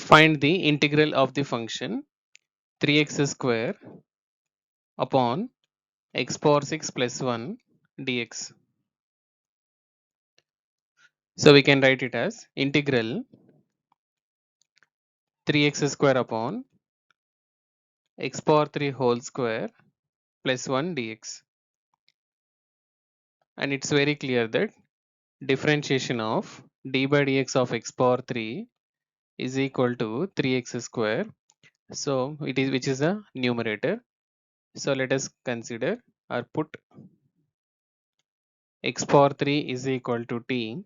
Find the integral of the function 3x square upon x power 6 plus 1 dx. So we can write it as integral 3x square upon x power 3 whole square plus 1 dx. And it's very clear that differentiation of d by dx of x power 3 is equal to 3x square. So it is, which is a numerator. So let us consider or put x power 3 is equal to t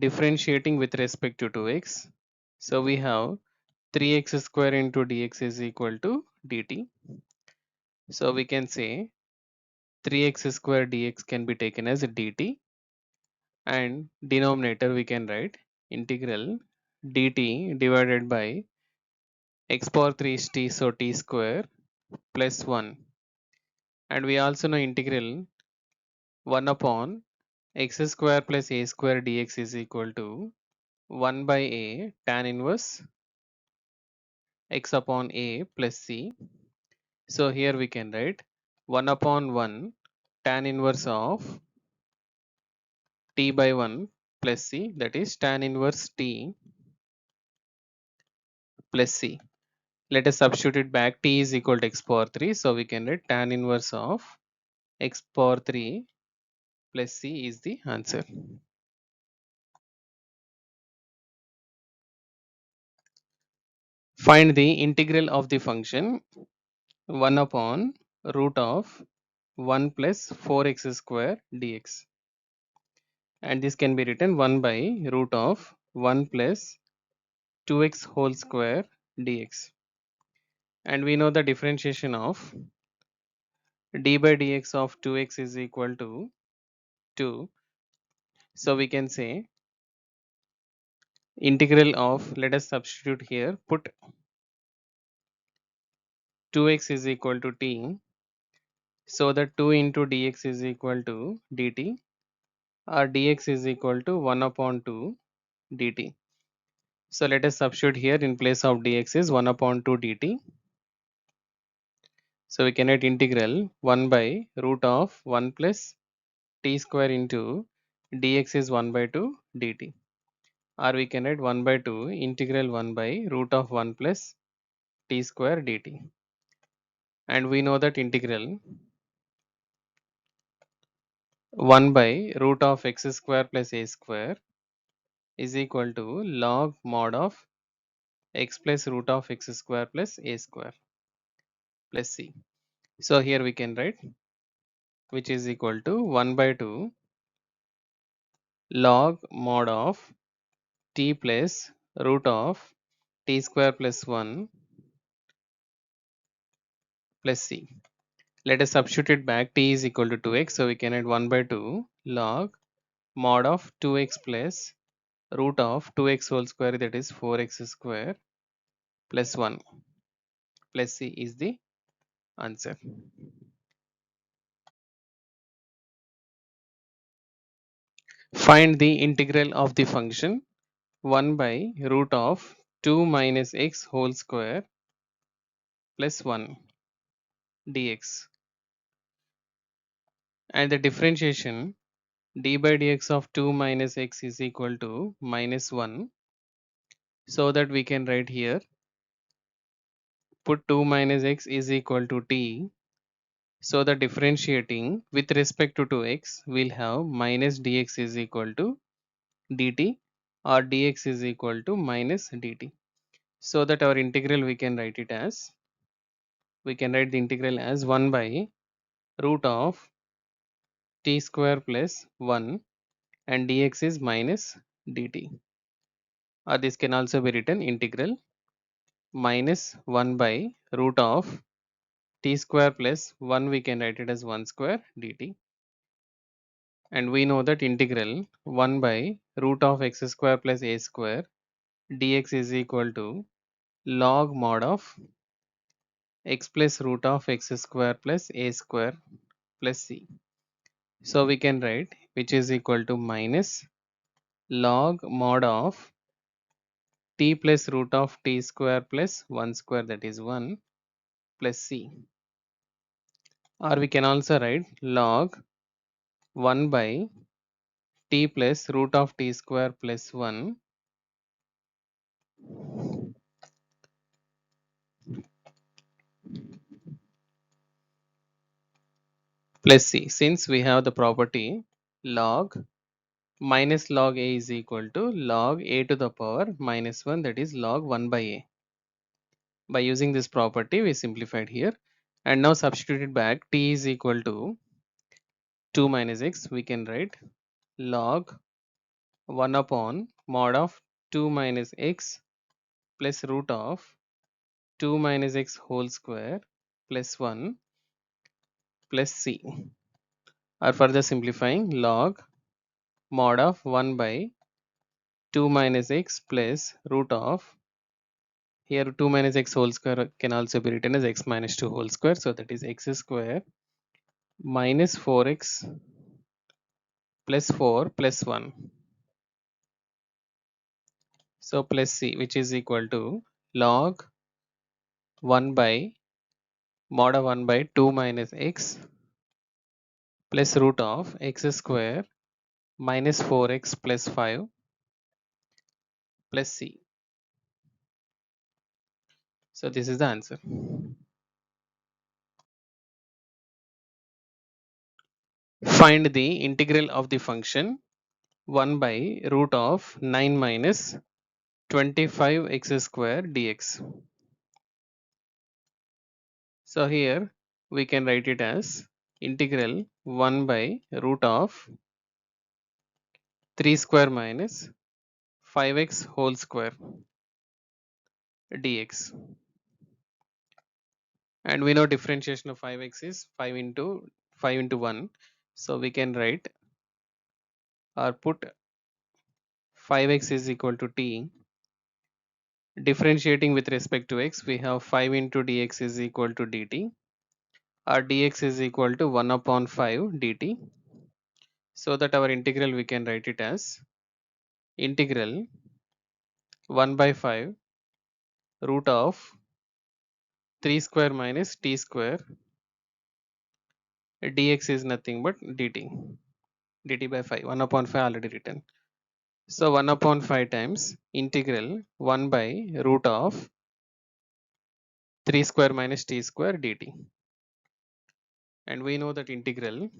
differentiating with respect to 2x. So we have 3x square into dx is equal to dt. So we can say 3x square dx can be taken as dt, and denominator we can write integral dt divided by x power 3 is t, so t square plus 1. And we also know integral 1 upon x square plus a square dx is equal to 1 by a tan inverse x upon a plus c. So here we can write 1 upon 1 tan inverse of t by 1 plus c, that is tan inverse t plus c. Let us substitute it back. T is equal to x power 3, so we can write tan inverse of x power 3 plus c is the answer. Find the integral of the function 1 upon root of 1 plus 4x square dx. And this can be written 1 by root of 1 plus 2x whole square dx. And we know the differentiation of d by dx of 2x is equal to 2. So we can say integral of, let us substitute here, put 2x is equal to t, so that 2 into dx is equal to dt, or dx is equal to 1 upon 2 dt. So let us substitute here, in place of dx is 1 upon 2 dt. So we can write integral 1 by root of 1 plus t square into dx is 1 by 2 dt. Or we can write 1 by 2 integral 1 by root of 1 plus t square dt. And we know that integral 1 by root of x square plus a square is equal to log mod of x plus root of x square plus a square plus c. So here we can write, which is equal to 1 by 2 log mod of t plus root of t square plus 1 plus c. Let us substitute it back. T is equal to 2x, so we can add 1 by 2 log mod of 2x plus root of 2x whole square, that is 4x square plus 1 plus c is the answer. Find the integral of the function 1 by root of 2 minus x whole square plus 1 dx. And the differentiation d by dx of 2 minus x is equal to minus 1. So that we can write here, put 2 minus x is equal to t. So the differentiating with respect to 2x, we'll have minus dx is equal to dt, or dx is equal to minus dt. So that our integral we can write it as, we can write the integral as 1 by root of t square plus 1, and dx is minus dt. Or this can also be written integral minus 1 by root of t square plus 1, we can write it as 1 square dt. And we know that integral 1 by root of x square plus a square dx is equal to log mod of x plus root of x square plus a square plus c. So we can write, which is equal to minus log mod of t plus root of t square plus 1 square, that is 1, plus c. Or we can also write log 1 by t plus root of t square plus 1 plus c. Since we have the property log minus log a is equal to log a to the power minus 1, that is log 1 by a. By using this property we simplified here, and now substitute it back. T is equal to 2 minus x, we can write log 1 upon mod of 2 minus x plus root of 2 minus x whole square plus 1 plus c. Or further simplifying, log mod of 1 by 2 minus x plus root of, here 2 minus x whole square can also be written as x minus 2 whole square, so that is x square minus 4x plus 4 plus 1. So plus c, which is equal to log 1 by mod of 1 by 2 minus x plus root of x square minus 4x plus 5 plus c. So this is the answer. Find the integral of the function 1 by root of 9 minus 25 x square dx. So here we can write it as integral 1 by root of 3 square minus 5x whole square dx. And we know differentiation of 5x is 5 into 1. So we can write or put 5x is equal to t. Differentiating with respect to x, we have 5 into dx is equal to dt, or dx is equal to 1 upon 5 dt. So that our integral we can write it as integral 1 by 5 root of 3 square minus t square dx is nothing but dt by 5, 1 upon 5 already written. So 1 upon 5 times integral 1 by root of 3 square minus t square dt. And we know that integral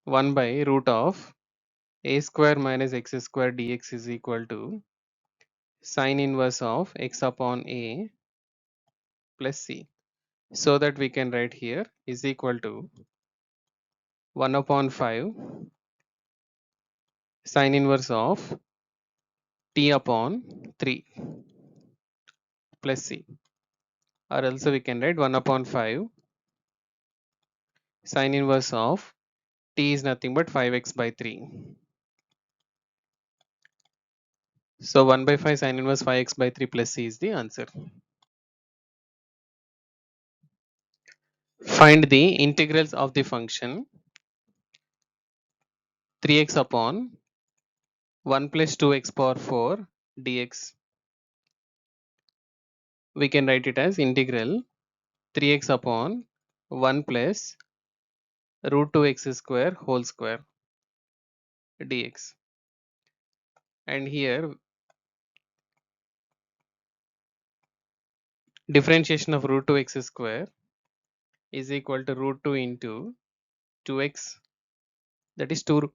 1 by root of a square minus x square dx is equal to sine inverse of x upon a plus c. So that we can write here is equal to 1 upon 5 sine inverse of t upon 3 plus c. Or also we can write 1 upon 5 sine inverse of t is nothing but 5x by 3. So 1 by 5 sine inverse 5x by 3 plus c is the answer. Find the integrals of the function 3x upon 1 plus 2x power 4 dx. We can write it as integral 3x upon 1 plus root 2x square whole square dx. And here differentiation of root 2x square is equal to root 2 into 2x, that is 2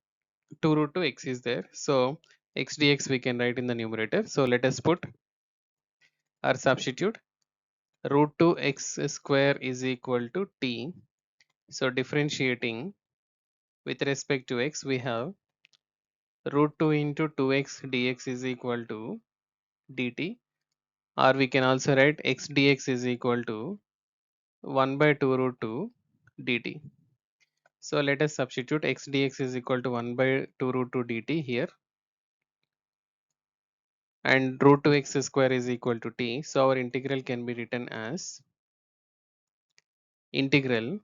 root 2 x is there. So x dx we can write in the numerator. So let us put or substitute root 2 x square is equal to t. So differentiating with respect to x, we have root 2 into 2x dx is equal to dt, or we can also write x dx is equal to 1 by 2 root 2 dt. So let us substitute x dx is equal to 1 by 2 root 2 dt here, and root 2 x square is equal to t. So our integral can be written as integral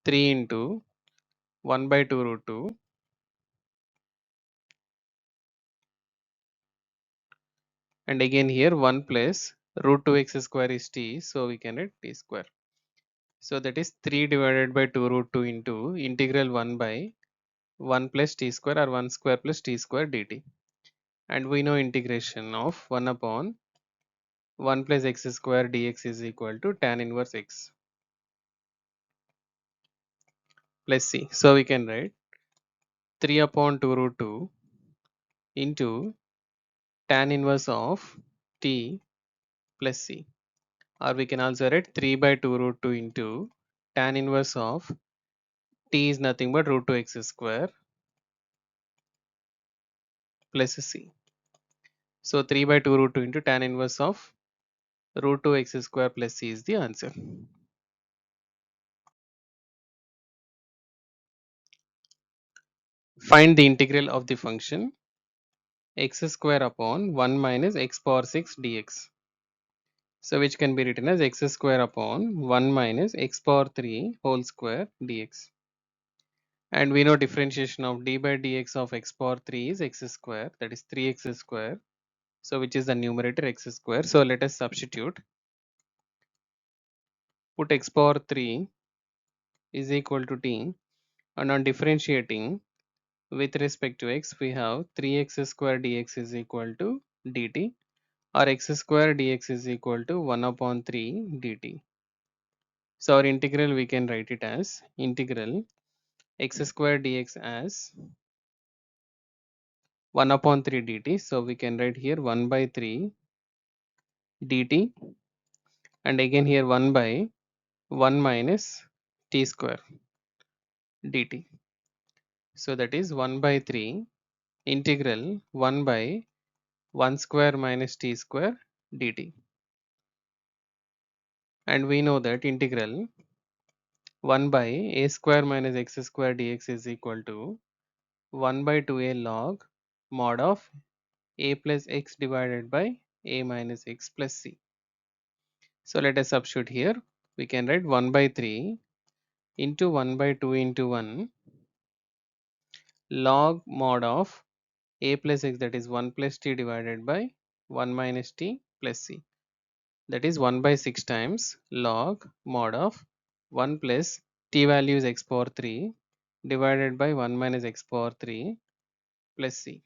3 into 1 by 2 root 2 and again here 1 plus root 2x square is t, so we can write t square. So that is 3 divided by 2 root 2 into integral 1 by 1 plus t square or 1 square plus t square dt. And we know integration of 1 upon 1 plus x square dx is equal to tan inverse x plus c. So we can write 3 upon 2 root 2 into tan inverse of t plus c, or we can also write 3 by 2 root 2 into tan inverse of t is nothing but root 2 x square plus c. So 3 by 2 root 2 into tan inverse of root 2 x square plus c is the answer. Find the integral of the function x square upon 1 minus x power 6 dx. So which can be written as x square upon 1 minus x power 3 whole square dx. And we know differentiation of d by dx of x power 3 is x square, that is 3x square. So which is the numerator x square. So let us substitute. Put x power 3 is equal to t, and on differentiating with respect to x, we have 3x square dx is equal to dt, or x square dx is equal to 1 upon 3 dt. So our integral, we can write it as integral x square dx as 1 upon 3 dt. So we can write here 1 by 3 dt, and again here 1 by 1 minus t square dt. So that is 1 by 3 integral 1 by 1 square minus t square dt. And we know that integral 1 by a square minus x square dx is equal to 1 by 2a log mod of a plus x divided by a minus x plus c. So let us substitute here. We can write 1 by 3 into 1 by 2 into 1 log mod of a plus x, that is 1 plus t divided by 1 minus t plus c. That is 1 by 6 times log mod of 1 plus t value is x power 3 divided by 1 minus x power 3 plus c.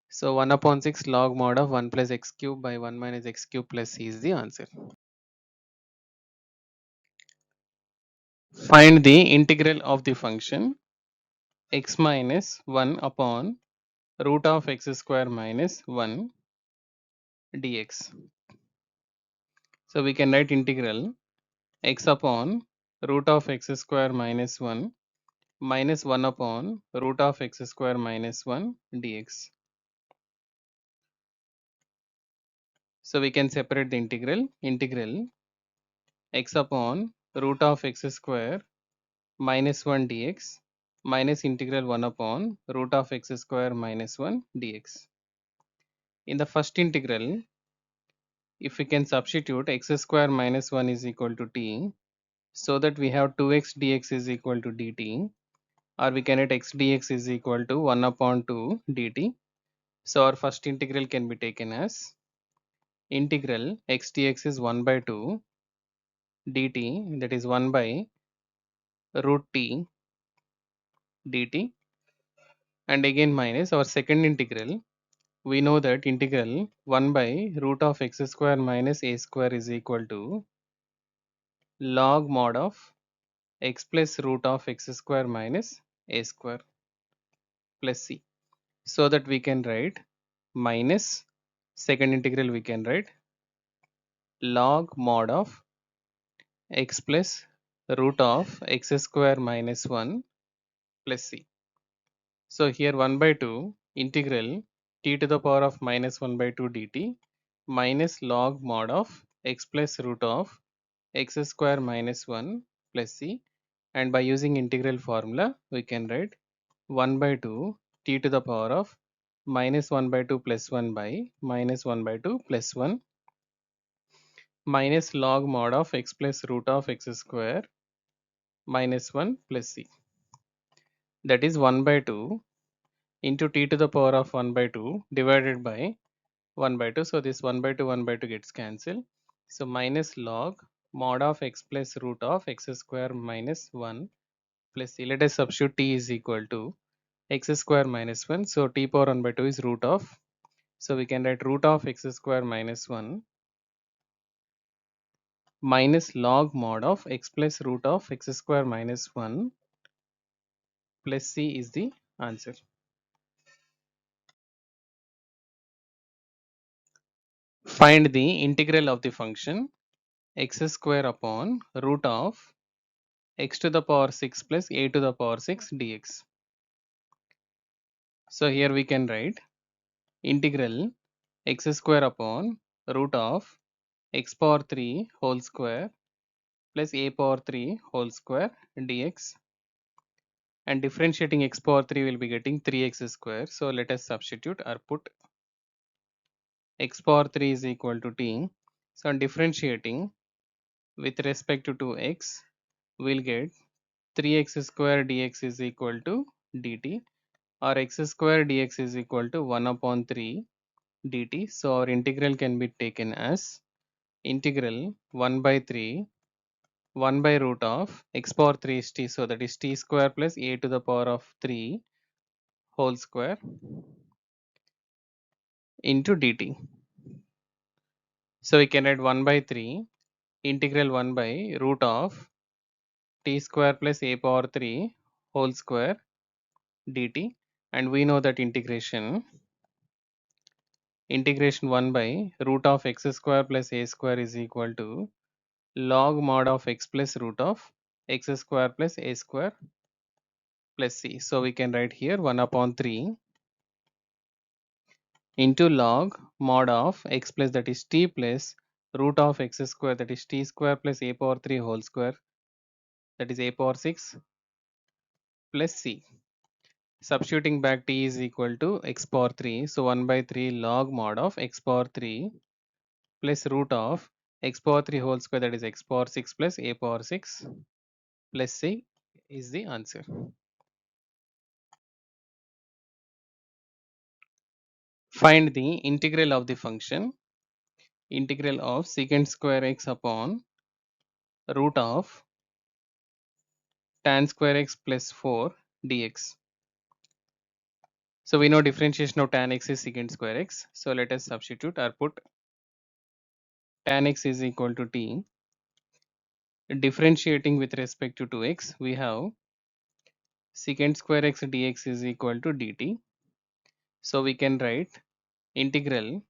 So 1 upon 6 log mod of 1 plus x cube by 1 minus x cube plus c is the answer. Find the integral of the function x minus 1 upon root of x square minus 1 dx. So we can write integral x upon root of x square minus 1 minus 1 upon root of x square minus 1 dx. So we can separate the integral x upon root of x square minus 1 dx minus integral 1 upon root of x square minus 1 dx. In the first integral, if we can substitute x square minus 1 is equal to t, so that we have 2x dx is equal to dt, or we can write x dx is equal to 1 upon 2 dt. So our first integral can be taken as integral x dx is 1 by 2 dt, that is 1 by root t dt, and again minus our second integral. We know that integral 1 by root of x square minus a square is equal to log mod of x plus root of x square minus a square plus c. So that we can write minus second integral, we can write log mod of x plus root of x square minus 1 plus c. So here 1 by 2 integral t to the power of minus 1 by 2 dt minus log mod of x plus root of x square minus 1 plus c, and by using integral formula we can write 1 by 2 t to the power of minus 1 by 2 plus 1 by minus 1 by 2 plus 1 minus log mod of x plus root of x square minus 1 plus c. That is 1 by 2 into t to the power of 1 by 2 divided by 1 by 2. So this 1 by 2 gets cancelled. So minus log mod of x plus root of x square minus 1 plus c. Let us substitute t is equal to x square minus 1. So t power 1 by 2 is root of. So we can write root of x square minus 1 minus log mod of x plus root of x square minus 1 plus c is the answer. Find the integral of the function x square upon root of x to the power 6 plus a to the power 6 dx. So here we can write integral x square upon root of x power 3 whole square plus a power 3 whole square dx, and differentiating x power 3 will be getting 3x square. So let us substitute or put x power 3 is equal to t. So differentiating with respect to x, we'll get 3x square dx is equal to dt, or x square dx is equal to 1 upon 3 dt. So our integral can be taken as integral 1 by 3 1 by root of x power 3 is t. So that is t square plus a to the power of 3 whole square into dt. So we can write 1 by 3 integral 1 by root of t square plus a power 3 whole square dt, and we know that integration 1 by root of x square plus a square is equal to log mod of x plus root of x square plus a square plus c. So we can write here 1 upon 3 into log mod of x plus, that is t, plus root of x square, that is t square plus a power 3 whole square, that is a power 6 plus c. Substituting back t is equal to x power 3. So 1 by 3 log mod of x power 3 plus root of x power 3 whole square, that is x power 6 plus a power 6 plus c is the answer. Find the integral of the function integral of secant square x upon root of tan square x plus 4 dx. So we know differentiation of tan x is secant square x. So let us substitute or put tan x is equal to t. Differentiating with respect to x, we have secant square x dx is equal to dt. So we can write integral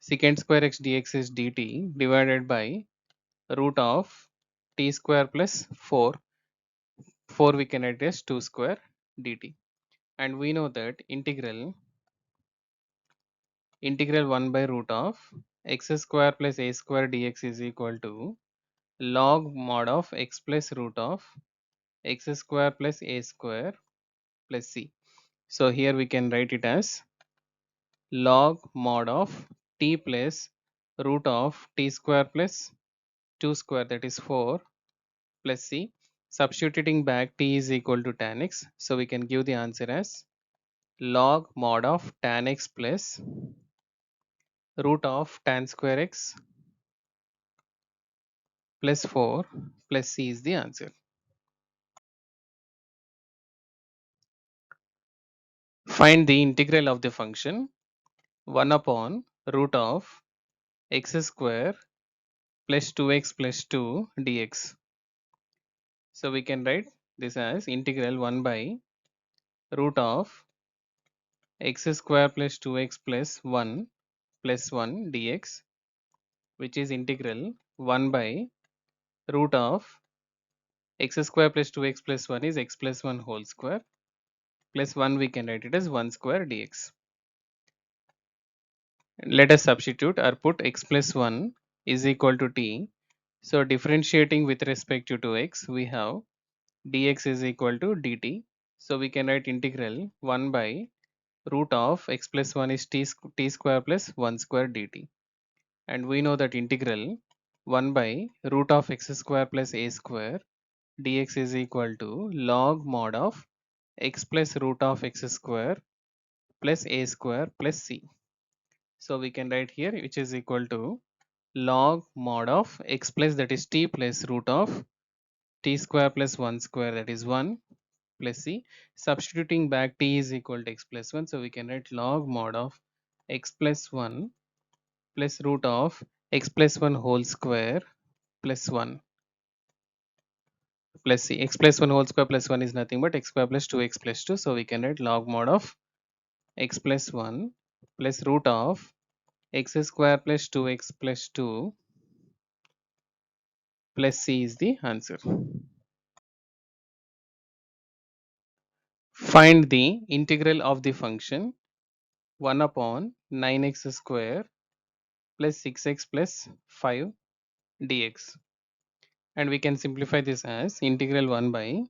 secant square x dx is dt divided by root of t square plus 4. 4 we can write as 2 square dt. And we know that integral 1 by root of x square plus a square dx is equal to log mod of x plus root of x square plus a square plus c. So here we can write it as log mod of t plus root of t square plus 2 square, that is 4 plus c. Substituting back t is equal to tan x. So we can give the answer as log mod of tan x plus root of tan square x plus 4 plus c is the answer. Find the integral of the function 1 upon root of x square plus 2x plus 2 dx. So we can write this as integral 1 by root of x square plus 2x plus 1 plus 1 dx, which is integral 1 by root of x square plus 2x plus 1 is x plus 1 whole square plus 1, we can write it as 1 square dx. Let us substitute or put x plus 1 is equal to t. So differentiating with respect to x, we have dx is equal to dt. So we can write integral 1 by root of x plus 1 is t square plus 1 square dt. And we know that integral 1 by root of x square plus a square dx is equal to log mod of x plus root of x square plus a square plus c. So we can write here which is equal to log mod of x plus, that is t, plus root of t square plus 1 square, that is 1, plus c. Substituting back t is equal to x plus 1, so we can write log mod of x plus 1 plus root of x plus 1 whole square plus 1 plus c. X plus 1 whole square plus 1 is nothing but x square plus 2x plus 2, so we can write log mod of x plus 1 plus root of x square plus 2x plus 2 plus c is the answer. Find the integral of the function 1 upon 9x square plus 6x plus 5 dx, and we can simplify this as integral 1 by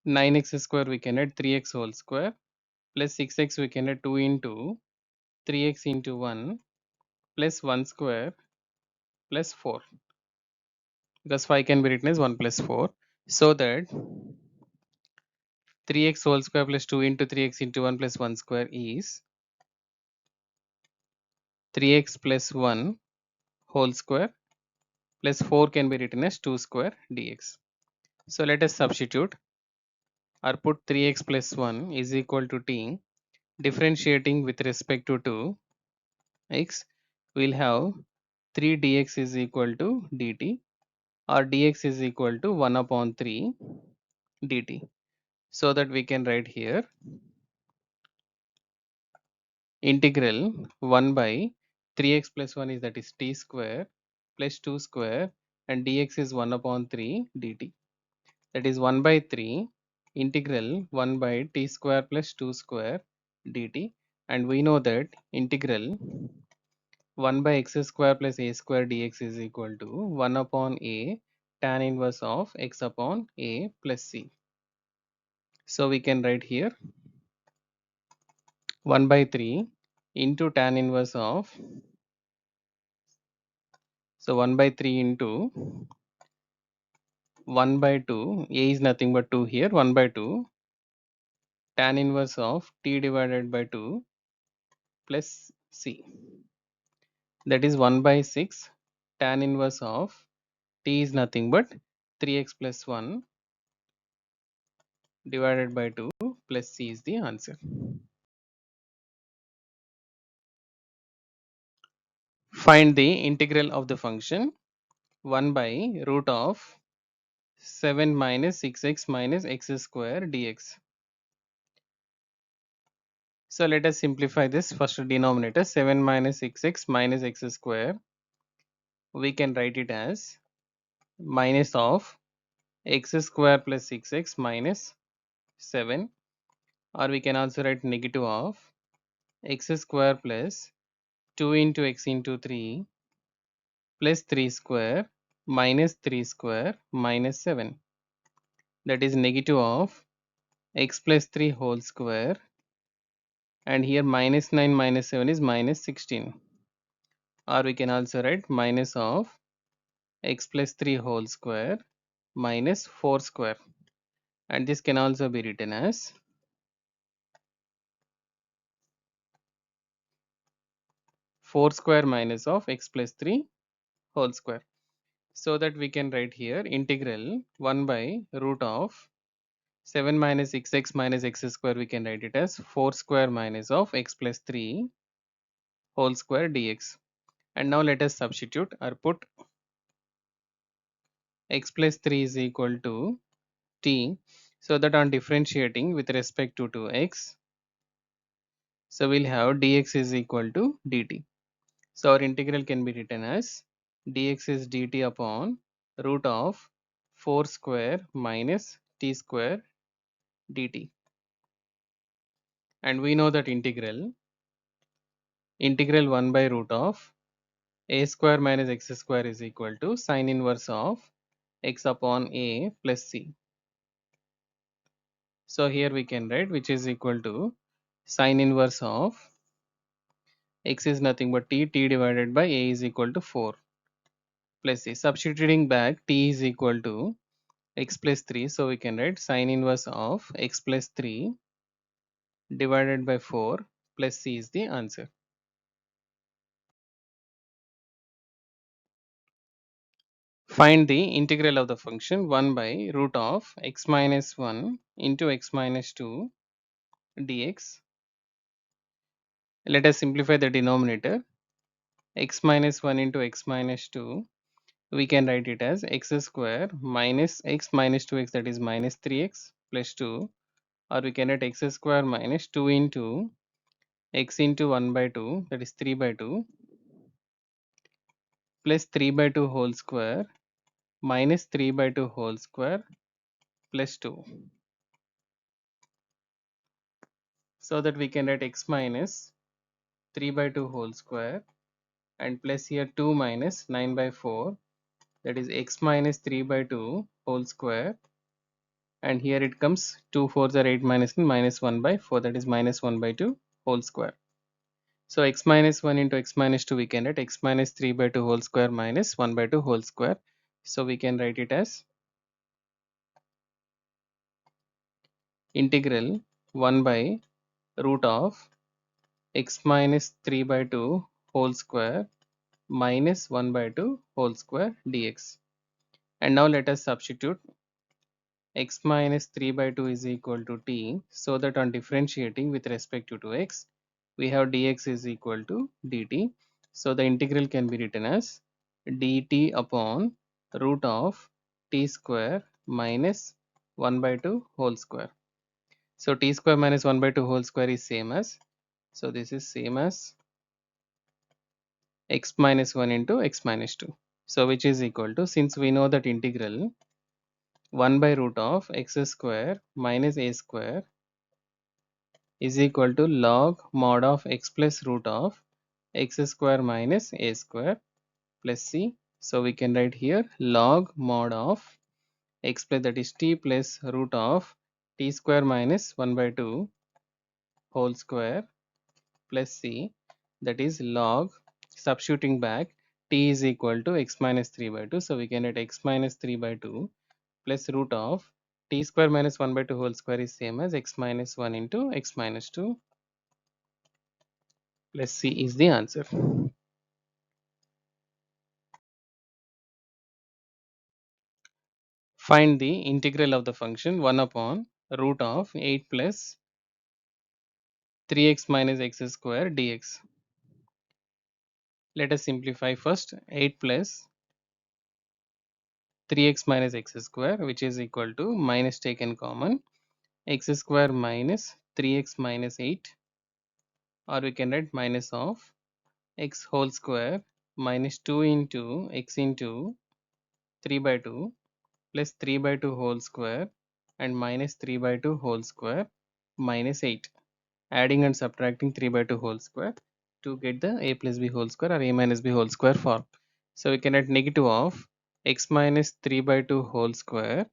9x square, we can add 3x whole square, plus 6x we can add 2 into 3x into 1 plus 1 square plus 4, because 5 can be written as 1 plus 4, so that 3x whole square plus 2 into 3x into 1 plus 1 square is 3x plus 1 whole square plus 4 can be written as 2 square dx. So let us substitute or put 3x plus 1 is equal to t. Differentiating with respect to 2x, we'll have 3 dx is equal to dt, or dx is equal to 1 upon 3 dt. So that we can write here integral 1 by 3x plus 1 is, that is t square plus 2 square, and dx is 1 upon 3 dt, that is 1 by 3 integral 1 by t square plus 2 square dt, and we know that integral 1 by x square plus a square dx is equal to 1 upon a tan inverse of x upon a plus c. So we can write here 1 by 3 into tan inverse of, so 1 by 3 into 1 by 2, a is nothing but 2 here, 1 by 2 tan inverse of t divided by 2 plus c, that is 1 by 6 tan inverse of t is nothing but 3x plus 1 divided by 2 plus c is the answer. Find the integral of the function 1 by root of 7 minus 6x minus x square dx. So let us simplify this. First denominator 7 minus 6x minus x square, we can write it as minus of x square plus 6x minus 7, or we can also write negative of x square plus 2 into x into 3 plus 3 square minus 3 square minus 7, that is negative of x plus 3 whole square, and here minus 9 minus 7 is minus 16, or we can also write minus of x plus 3 whole square minus 4 square, and this can also be written as 4 square minus of x plus 3 whole square. So that we can write here integral 1 by root of 7 minus 6x minus x square, we can write it as 4 square minus of x plus 3 whole square dx. And now let us substitute or put x plus 3 is equal to t, so that on differentiating with respect to x, so we'll have dx is equal to dt. So our integral can be written as dx is dt upon root of 4 square minus t square dt. And we know that integral 1 by root of a square minus x square is equal to sine inverse of x upon a plus c. So here we can write which is equal to sine inverse of x is nothing but t divided by a is equal to 4 plus c. Substituting back t is equal to x plus 3, so we can write sine inverse of x plus 3 divided by 4 plus C is the answer. Find the integral of the function 1 by root of x minus 1 into x minus 2 dx. Let us simplify the denominator. X minus 1 into x minus 2, we can write it as x square minus x minus 2x, that is minus 3x plus 2, or we can write x square minus 2 into x into 1 by 2, that is 3 by 2, plus 3 by 2 whole square minus 3 by 2 whole square plus 2. So that we can write x minus 3 by 2 whole square and plus here 2 minus 9 by 4, that is x minus 3 by 2 whole square, and here it comes 2 4s are 8 minus 1 minus 1 by 4, that is minus 1 by 2 whole square. So x minus 1 into x minus 2, we can write x minus 3 by 2 whole square minus 1 by 2 whole square. So we can write it as integral 1 by root of x minus 3 by 2 whole square minus 1 by 2 whole square dx. And now let us substitute x minus 3 by 2 is equal to t, so that on differentiating with respect to x, we have dx is equal to dt. So the integral can be written as dt upon root of t square minus 1 by 2 whole square. So t square minus 1 by 2 whole square is same as, so this is same as x minus 1 into x minus 2. So which is equal to, since we know that integral 1 by root of x square minus a square is equal to log mod of x plus root of x square minus a square plus c. So we can write here log mod of x plus, that is t plus root of t square minus 1 by 2 whole square plus c, that is log, substituting back, t is equal to x minus 3 by 2. So we can write x minus 3 by 2 plus root of t square minus 1 by 2 whole square is same as x minus 1 into x minus 2 plus c is the answer. Find the integral of the function 1 upon root of 8 plus 3x minus x square dx. Let us simplify first. 8 plus 3x minus x square, which is equal to minus taken common x square minus 3x minus 8, or we can write minus of x whole square minus 2 into x into 3 by 2 plus 3 by 2 whole square and minus 3 by 2 whole square minus 8. Adding and subtracting 3 by 2 whole square to get the a plus b whole square or a minus b whole square form. So we can write negative of x minus 3 by 2 whole square,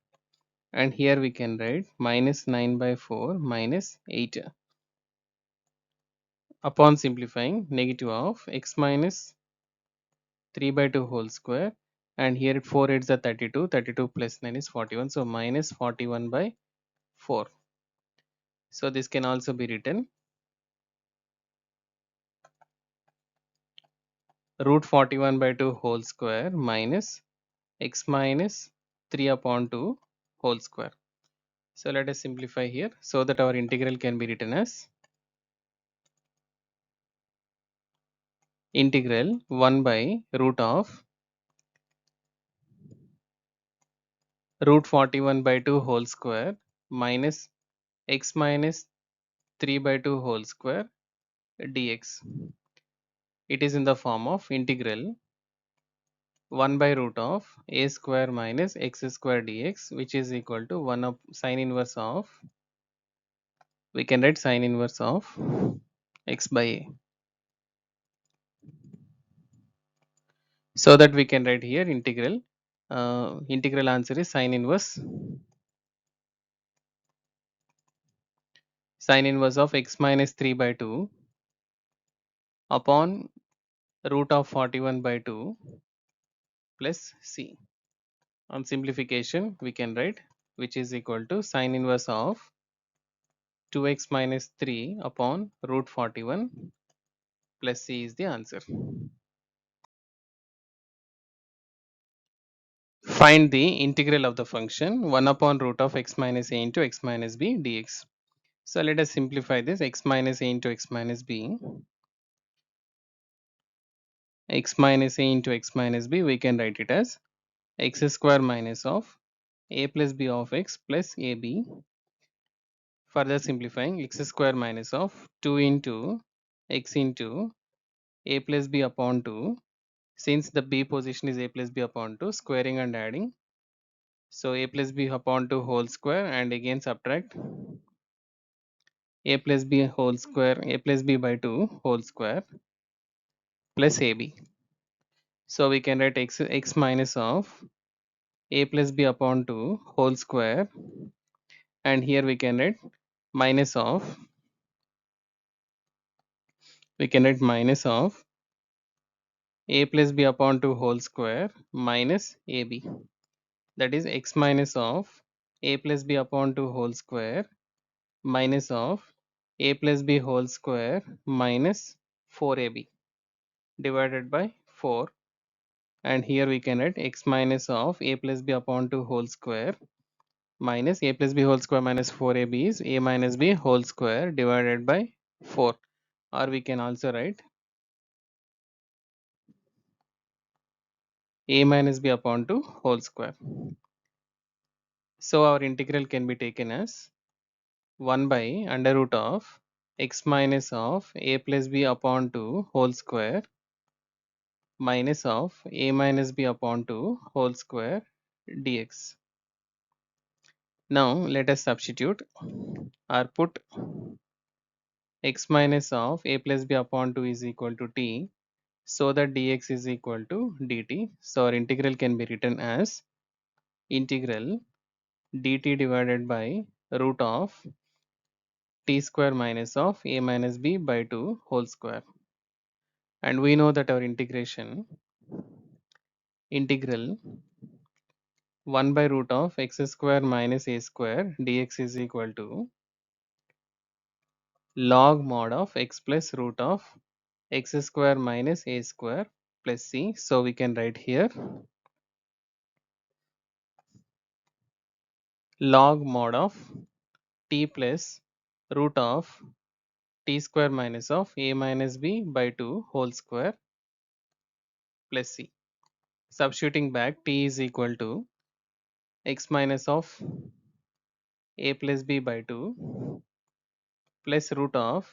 and here we can write minus 9 by 4 minus 8. Upon simplifying, negative of x minus 3 by 2 whole square, and here 4 8s are 32, 32 plus 9 is 41, so minus 41 by 4. So this can also be written root 41 by 2 whole square minus x minus 3 upon 2 whole square. So let us simplify here so that our integral can be written as integral 1 by root 41 by 2 whole square minus x minus 3 by 2 whole square dx. It is in the form of integral 1 by root of a square minus x square dx, which is equal to 1 of sine inverse of, we can write sine inverse of x by a. So that we can write here integral, integral answer is sine inverse of x minus 3 by 2 upon root of 41 by 2 plus c. On simplification we can write, which is equal to sine inverse of 2x minus 3 upon root 41 plus c is the answer. Find the integral of the function 1 upon root of x minus a into x minus b dx. So let us simplify this. X minus a into x minus b, x minus a into x minus b, we can write it as x square minus of a plus b of x plus ab. Further simplifying, x square minus of 2 into x into a plus b upon 2. Since the b position is a plus b upon 2, squaring and adding. So a plus b upon 2 whole square and again subtract a plus b whole square, a plus b by 2 whole square plus ab. So we can write x minus of a plus b upon 2 whole square, and here we can write minus of, a plus b upon 2 whole square minus ab. That is x minus of a plus b upon 2 whole square minus of a plus b whole square minus 4ab divided by 4, and here we can write x minus of a plus b upon 2 whole square minus a plus b whole square minus 4ab is a minus b whole square divided by 4, or we can also write a minus b upon 2 whole square. So our integral can be taken as 1 by under root of x minus of a plus b upon 2 whole square minus of a minus b upon 2 whole square dx. Now let us substitute or put x minus of a plus b upon 2 is equal to t, so that dx is equal to dt. So our integral can be written as integral dt divided by root of t square minus of a minus b by 2 whole square. And we know that our integral 1 by root of x square minus a square dx is equal to log mod of x plus root of x square minus a square plus c. So we can write here log mod of t plus root of t square minus of a minus b by 2 whole square plus c. Substituting back, t is equal to x minus of a plus b by 2 plus root of,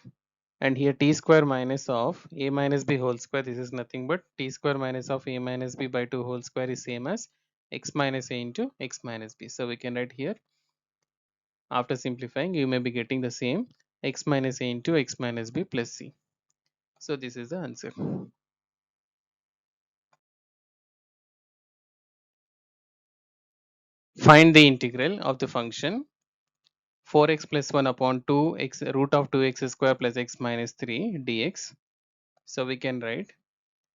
and here t square minus of a minus b whole square, this is nothing but t square minus of a minus b by 2 whole square is same as x minus a into x minus b. So we can write here, after simplifying, you may be getting the same x minus a into x minus b plus c. So this is the answer. Find the integral of the function 4x plus 1 upon 2x root of 2x square plus x minus 3 dx. So we can write,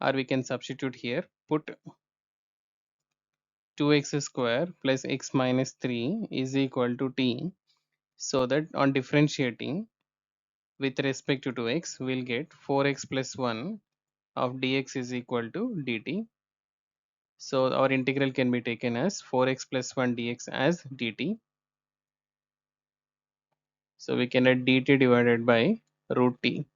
or we can substitute here, put 2x square plus x minus 3 is equal to t, so that on differentiating with respect to 2x, we'll get 4x plus 1 of dx is equal to dt. So our integral can be taken as 4x plus 1 dx as dt. So we can add dt divided by root t,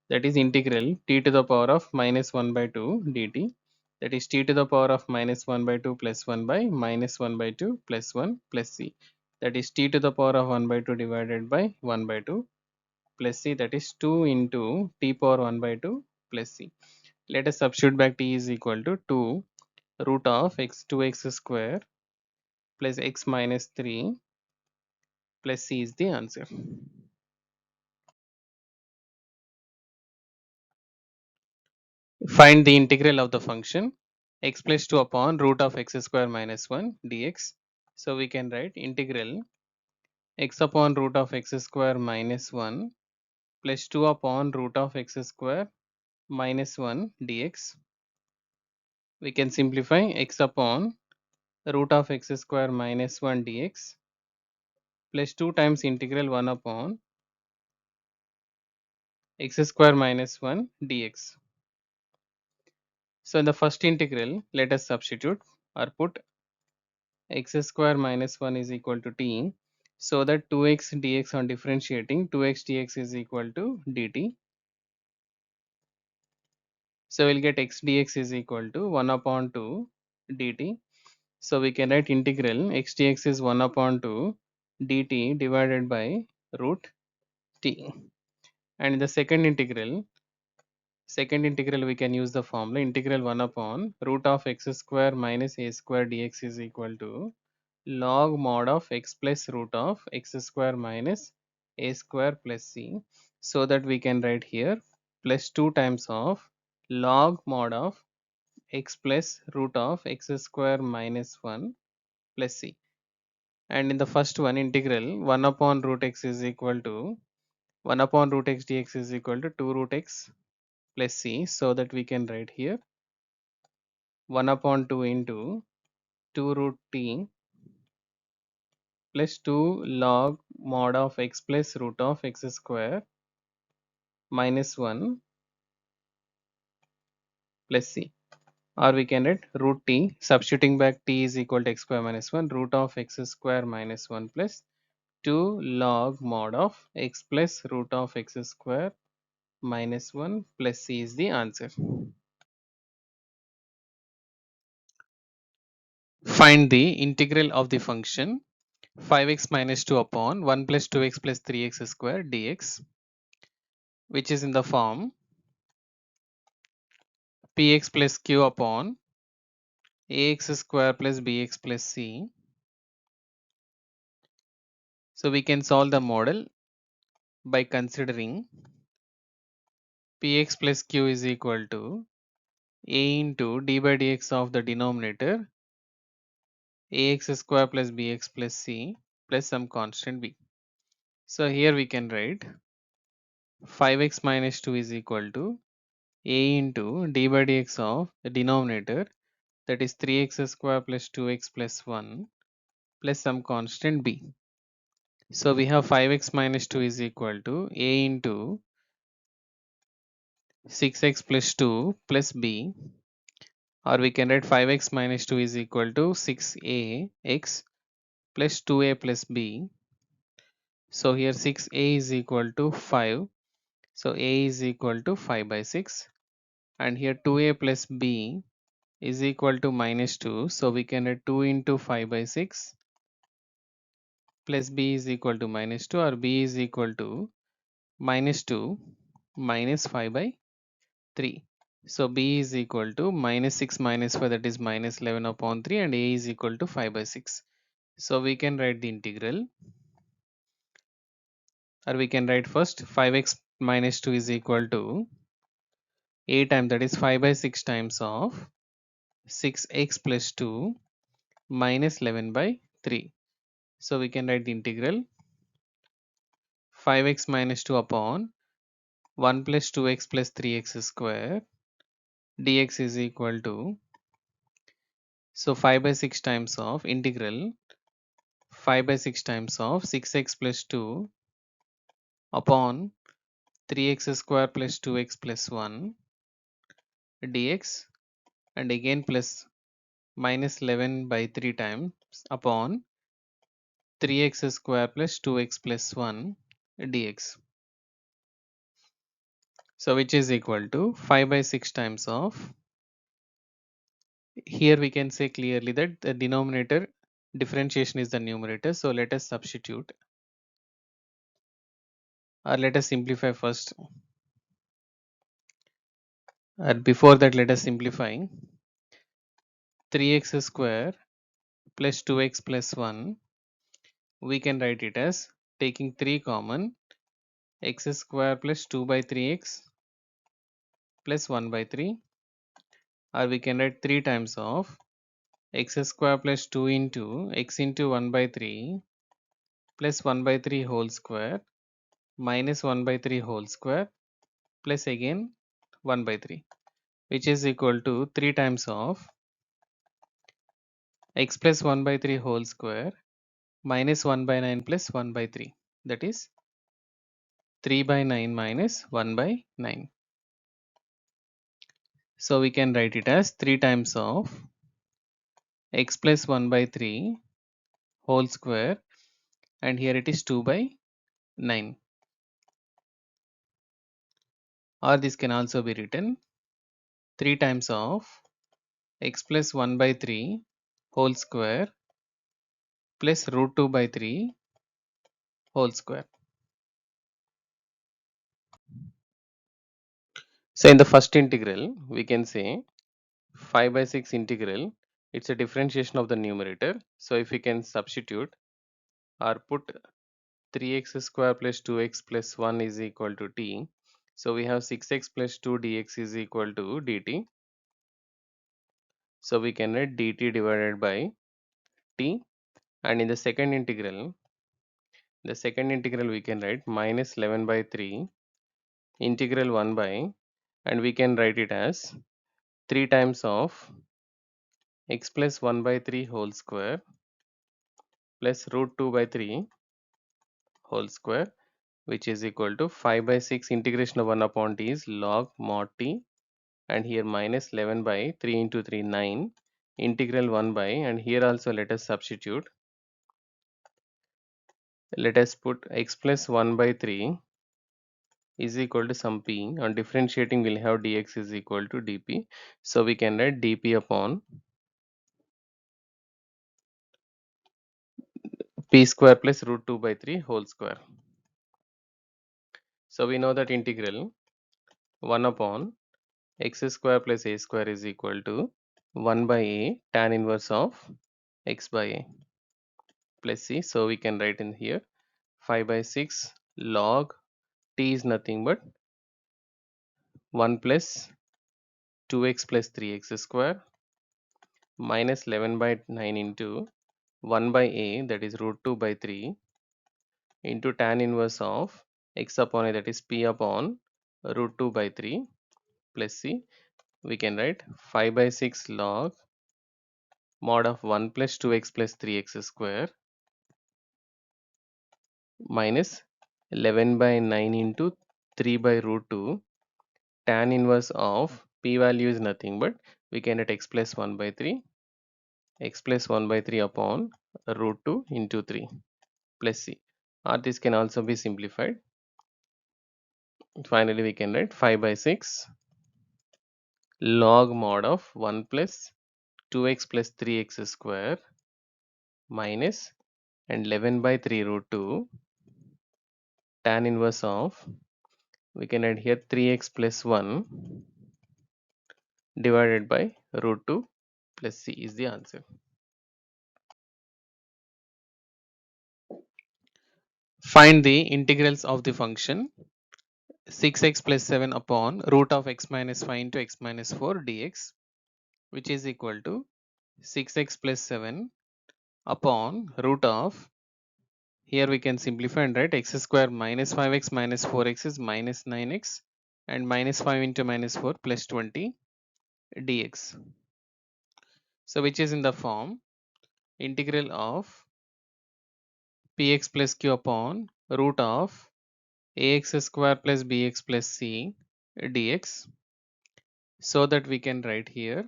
that is integral t to the power of minus 1 by 2 dt, that is t to the power of minus 1 by 2 plus 1 by minus 1 by 2 plus 1 plus c, that is t to the power of 1 by 2 divided by 1 by 2 plus c, that is 2 into t power 1 by 2 plus c. Let us substitute back, t is equal to 2 root of x 2x square plus x minus 3 plus c is the answer. Find the integral of the function x plus 2 upon root of x square minus 1 dx. So we can write integral x upon root of x square minus 1 plus 2 upon root of x square minus 1 dx. We can simplify x upon root of x square minus 1 dx plus 2 times integral 1 upon x square minus 1 dx. So in the first integral, let us substitute or put x square minus 1 is equal to t, so that 2x dx on differentiating, 2x dx is equal to dt. So we'll get x dx is equal to 1 upon 2 dt. So we can write integral x dx is 1 upon 2 dt divided by root t. And in the second integral we can use the formula integral 1 upon root of x square minus a square dx is equal to log mod of x plus root of x square minus a square plus c, so that we can write here plus 2 times of log mod of x plus root of x square minus 1 plus c. And in the first one integral 1 upon root x is equal to 1 upon root x dx is equal to 2 root x plus c, so that we can write here 1 upon 2 into 2 root t plus 2 log mod of x plus root of x square minus 1 plus c, or we can write root t, substituting back t is equal to x square minus 1 root of x square minus 1 plus 2 log mod of x plus root of x square minus 1 plus c is the answer. Find the integral of the function 5x minus 2 upon 1 plus 2x plus 3x square dx, which is in the form px plus q upon ax square plus bx plus c. So we can solve the model by considering px plus q is equal to a into d by dx of the denominator ax square plus bx plus c plus some constant b. So here we can write 5x minus 2 is equal to a into d by dx of the denominator, that is 3x square plus 2x plus 1 plus some constant b. So we have 5x minus 2 is equal to a into 6x plus 2 plus b, or we can write 5x minus 2 is equal to 6ax plus 2a plus b. So here 6a is equal to 5, so a is equal to 5 by 6, and here 2a plus b is equal to minus 2, so we can write 2 into 5 by 6 plus b is equal to minus 2, or b is equal to minus 2 minus 5 by 3. So b is equal to minus 6 minus 5, that is minus 11 upon 3, and a is equal to 5 by 6. So we can write the integral, or we can write first 5x minus 2 is equal to a times, that is 5 by 6 times of 6x plus 2 minus 11 by 3. So we can write the integral 5x minus 2 upon 1 plus 2x plus 3x square dx is equal to, so 5 by 6 times of integral 5 by 6 times of 6x plus 2 upon 3x square plus 2x plus 1 dx, and again plus minus 11 by 3 times upon 3x square plus 2x plus 1 dx. So which is equal to 5 by 6 times of, here we can say clearly that the denominator differentiation is the numerator. So let us substitute, or let us simplify first. Before that, let us simplify 3x square plus 2x plus 1. We can write it as taking 3 common, x square plus 2 by 3x plus 1 by 3, or we can write 3 times of x square plus 2 into x into 1 by 3 plus 1 by 3 whole square minus 1 by 3 whole square plus again 1 by 3, which is equal to 3 times of x plus 1 by 3 whole square minus 1 by 9 plus 1 by 3. That is 3 by 9 minus 1 by 9. So we can write it as 3 times of x plus 1 by 3 whole square, and here it is 2 by 9. Or this can also be written 3 times of x plus 1 by 3 whole square plus root 2 by 3 whole square. So in the first integral, we can say 5 by 6 integral, it's a differentiation of the numerator. So if we can substitute or put 3x square plus 2x plus 1 is equal to t. So we have 6x plus 2 dx is equal to dt. So we can write dt divided by t. And in the second integral we can write minus 11 by 3 integral 1 by, and we can write it as 3 times of x plus 1 by 3 whole square plus root 2 by 3 whole square, which is equal to 5 by 6 integration of 1 upon t is log mod t, and here minus 11 by 3 into 3 9 integral 1 by, and here also let us substitute. Let us put x plus 1 by 3 is equal to some p. On differentiating we'll have dx is equal to dp. So we can write dp upon p square plus root 2 by 3 whole square. So we know that integral 1 upon x square plus a square is equal to 1 by a tan inverse of x by a plus c. So we can write in here 5 by 6 log t is nothing but 1 plus 2x plus 3x square minus 11 by 9 into 1 by a, that is root 2 by 3, into tan inverse of x upon a, that is p upon root 2 by 3 plus c. We can write 5 by 6 log mod of 1 plus 2x plus 3x square minus 11 by 9 into 3 by root 2 tan inverse of p value is nothing but we can write x plus 1 by 3 upon root 2 into 3 plus c, or this can also be simplified. Finally we can write 5 by 6 log mod of 1 plus 2x plus 3x square minus and 11 by 3 root 2 tan inverse of, we can add here 3x plus 1 divided by root 2 plus c is the answer. Find the integrals of the function 6x plus 7 upon root of x minus 5 into x minus 4 dx, which is equal to 6x plus 7 upon root of, here we can simplify and write x square minus 5x minus 4x is minus 9x, and minus 5 into minus 4 plus 20 dx. So which is in the form integral of px plus q upon root of ax square plus bx plus c dx. So that we can write here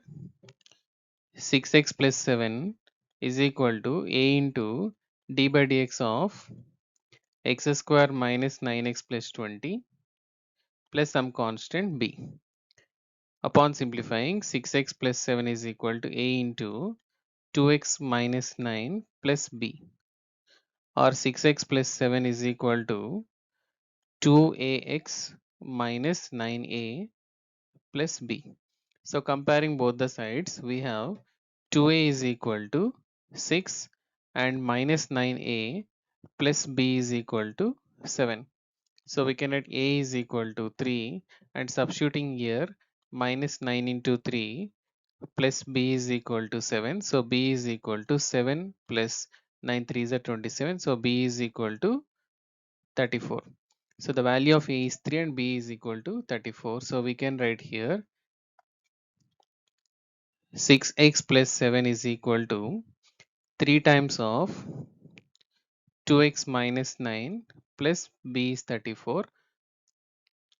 6x plus 7 is equal to a into d by dx of x square minus 9x plus 20 plus some constant b. Upon simplifying, 6x plus 7 is equal to a into 2x minus 9 plus b, or 6x plus 7 is equal to 2ax minus 9a plus b. So comparing both the sides, we have 2a is equal to 6 and minus 9a plus b is equal to 7. So we can write a is equal to 3, and substituting here minus 9 into 3 plus b is equal to 7. So b is equal to 7 plus 9 3 is 27. So b is equal to 34. So the value of a is 3 and b is equal to 34. So we can write here 6x plus 7 is equal to 3 times of 2x minus 9 plus b is 34,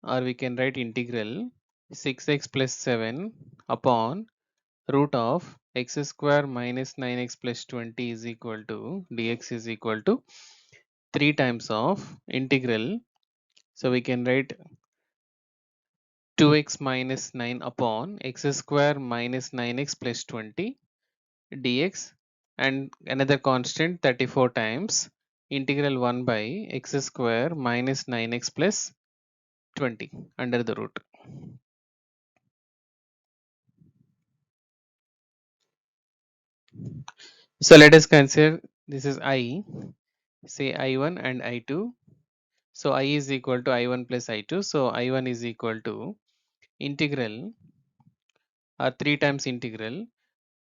or we can write integral 6x plus 7 upon root of x square minus 9x plus 20 is equal to dx is equal to 3 times of integral. So we can write 2x minus 9 upon x square minus 9x plus 20 dx, and another constant 34 times integral 1 by x square minus 9x plus 20 under the root. So let us consider this is I, say I1 and I2. So I is equal to I1 plus I2. So I1 is equal to integral, or 3 times integral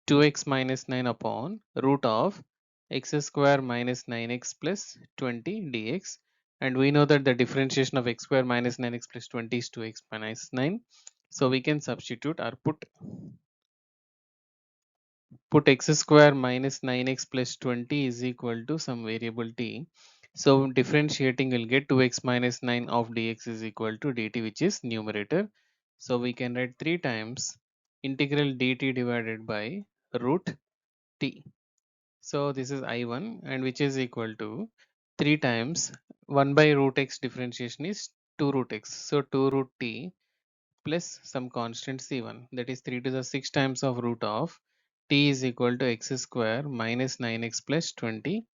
2x minus 9 upon root of x square minus 9x plus 20 dx, and we know that the differentiation of x square minus 9x plus 20 is 2x minus 9. So we can substitute or put x square minus 9x plus 20 is equal to some variable t. So differentiating will get 2x minus 9 of dx is equal to dt, which is numerator. So we can write 3 times integral dt divided by root t. So this is I1, and which is equal to 3 times 1 by root x differentiation is 2 root x. So 2 root t plus some constant c1, that is 3 to the 6 times of root of t is equal to x square minus 9x plus 20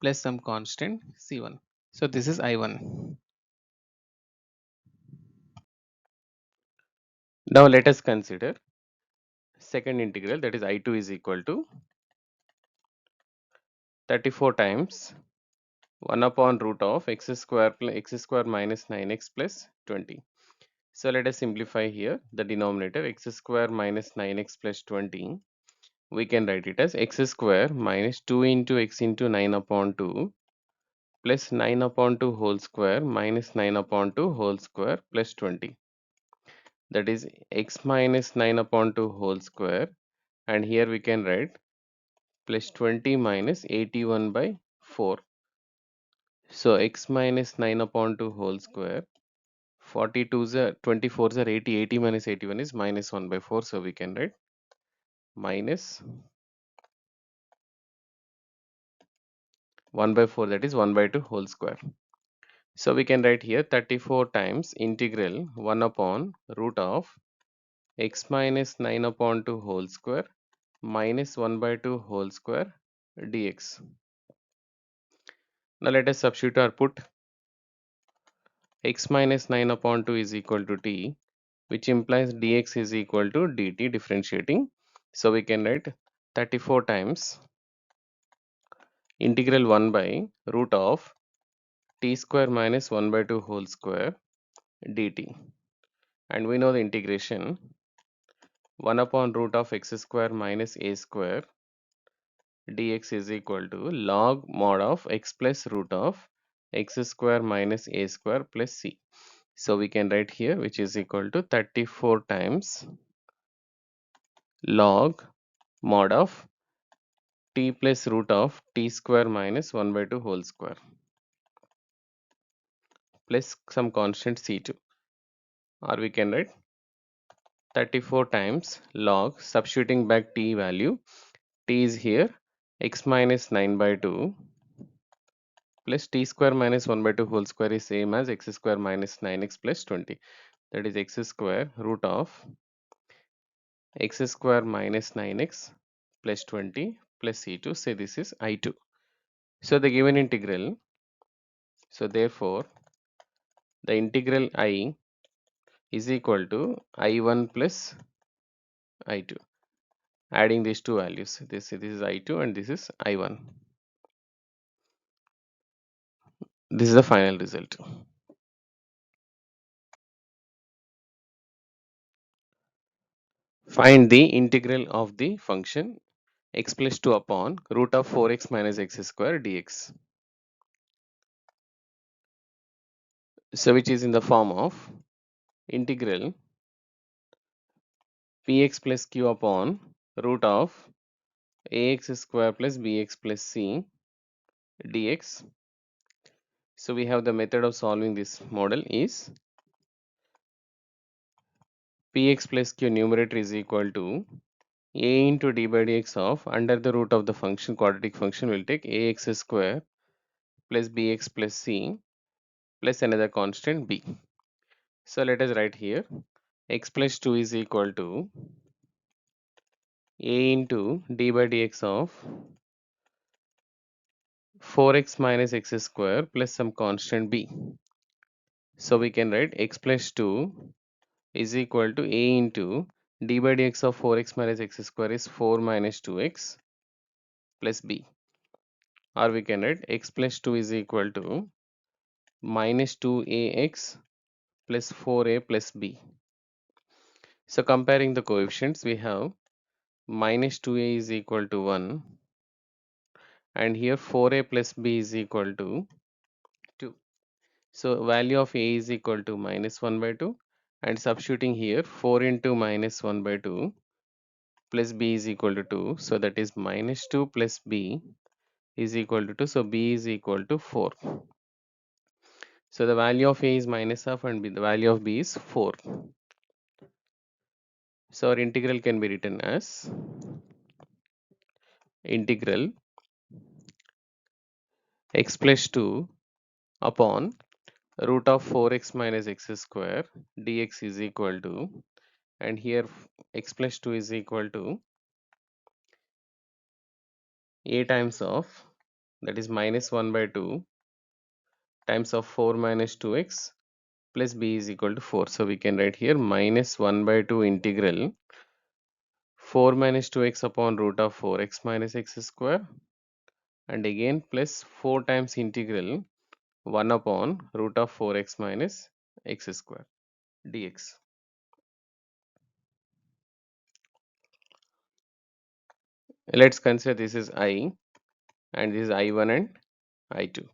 plus some constant c1. So this is I1. Now let us consider second integral, that is I2 is equal to 34 times 1 upon root of x square minus 9x plus 20. So let us simplify here the denominator x square minus 9x plus 20. We can write it as x square minus 2 into x into 9 upon 2 plus 9 upon 2 whole square minus 9 upon 2 whole square plus 20. That is x minus 9 upon 2 whole square, and here we can write plus 20 minus 81 by 4. So x minus 9 upon 2 whole square, 42 is 24 is 80, 80 minus 81 is minus 1 by 4. So we can write minus 1 by 4, that is 1 by 2 whole square. So we can write here 34 times integral 1 upon root of x minus 9 upon 2 whole square minus 1 by 2 whole square dx. Now let us substitute or put x minus 9 upon 2 is equal to t, which implies dx is equal to dt differentiating. So we can write 34 times integral 1 by root of t square minus 1 by 2 whole square dt. And we know the integration 1 upon root of x square minus a square dx is equal to log mod of x plus root of x square minus a square plus c. So we can write here, which is equal to 34 times log mod of t plus root of t square minus 1 by 2 whole square plus some constant c2, or we can write 34 times log, substituting back t value, t is here x minus 9 by 2 plus t square minus 1 by 2 whole square is same as x square minus 9x plus 20. That is x square root of x square minus 9x plus 20 plus c2. Say this is I2. So the given integral, so therefore the integral I is equal to I1 plus I2. Adding these two values, this is I2 and this is I1. This is the final result. Find the integral of the function x plus 2 upon root of 4x minus x square dx. So which is in the form of integral px plus q upon root of ax square plus bx plus c dx. So we have the method of solving this model is px plus q numerator is equal to a into d by dx of under the root of the function quadratic function will take ax square plus bx plus c plus another constant b. So let us write here x plus 2 is equal to a into d by dx of 4x minus x square plus some constant b. So we can write x plus 2 is equal to a into d by dx of 4x minus x square is 4 minus 2x plus b, or we can write x plus 2 is equal to minus 2ax plus 4a plus b. So comparing the coefficients, we have minus 2a is equal to 1 and here 4a plus b is equal to 2. So value of a is equal to minus 1 by 2 and substituting here 4 into minus 1 by 2 plus b is equal to 2. So that is minus 2 plus b is equal to 2. So b is equal to 4. So the value of a is minus half and the value of b is 4. So our integral can be written as integral x plus 2 upon root of 4x minus x square dx is equal to, and here x plus 2 is equal to a times of, that is minus 1 by 2 times of 4 minus 2x plus b is equal to 4. So we can write here minus 1 by 2 integral 4 minus 2x upon root of 4x minus x square, and again plus 4 times integral 1 upon root of 4x minus x square dx. Let's consider this is I and this is I1 and I2.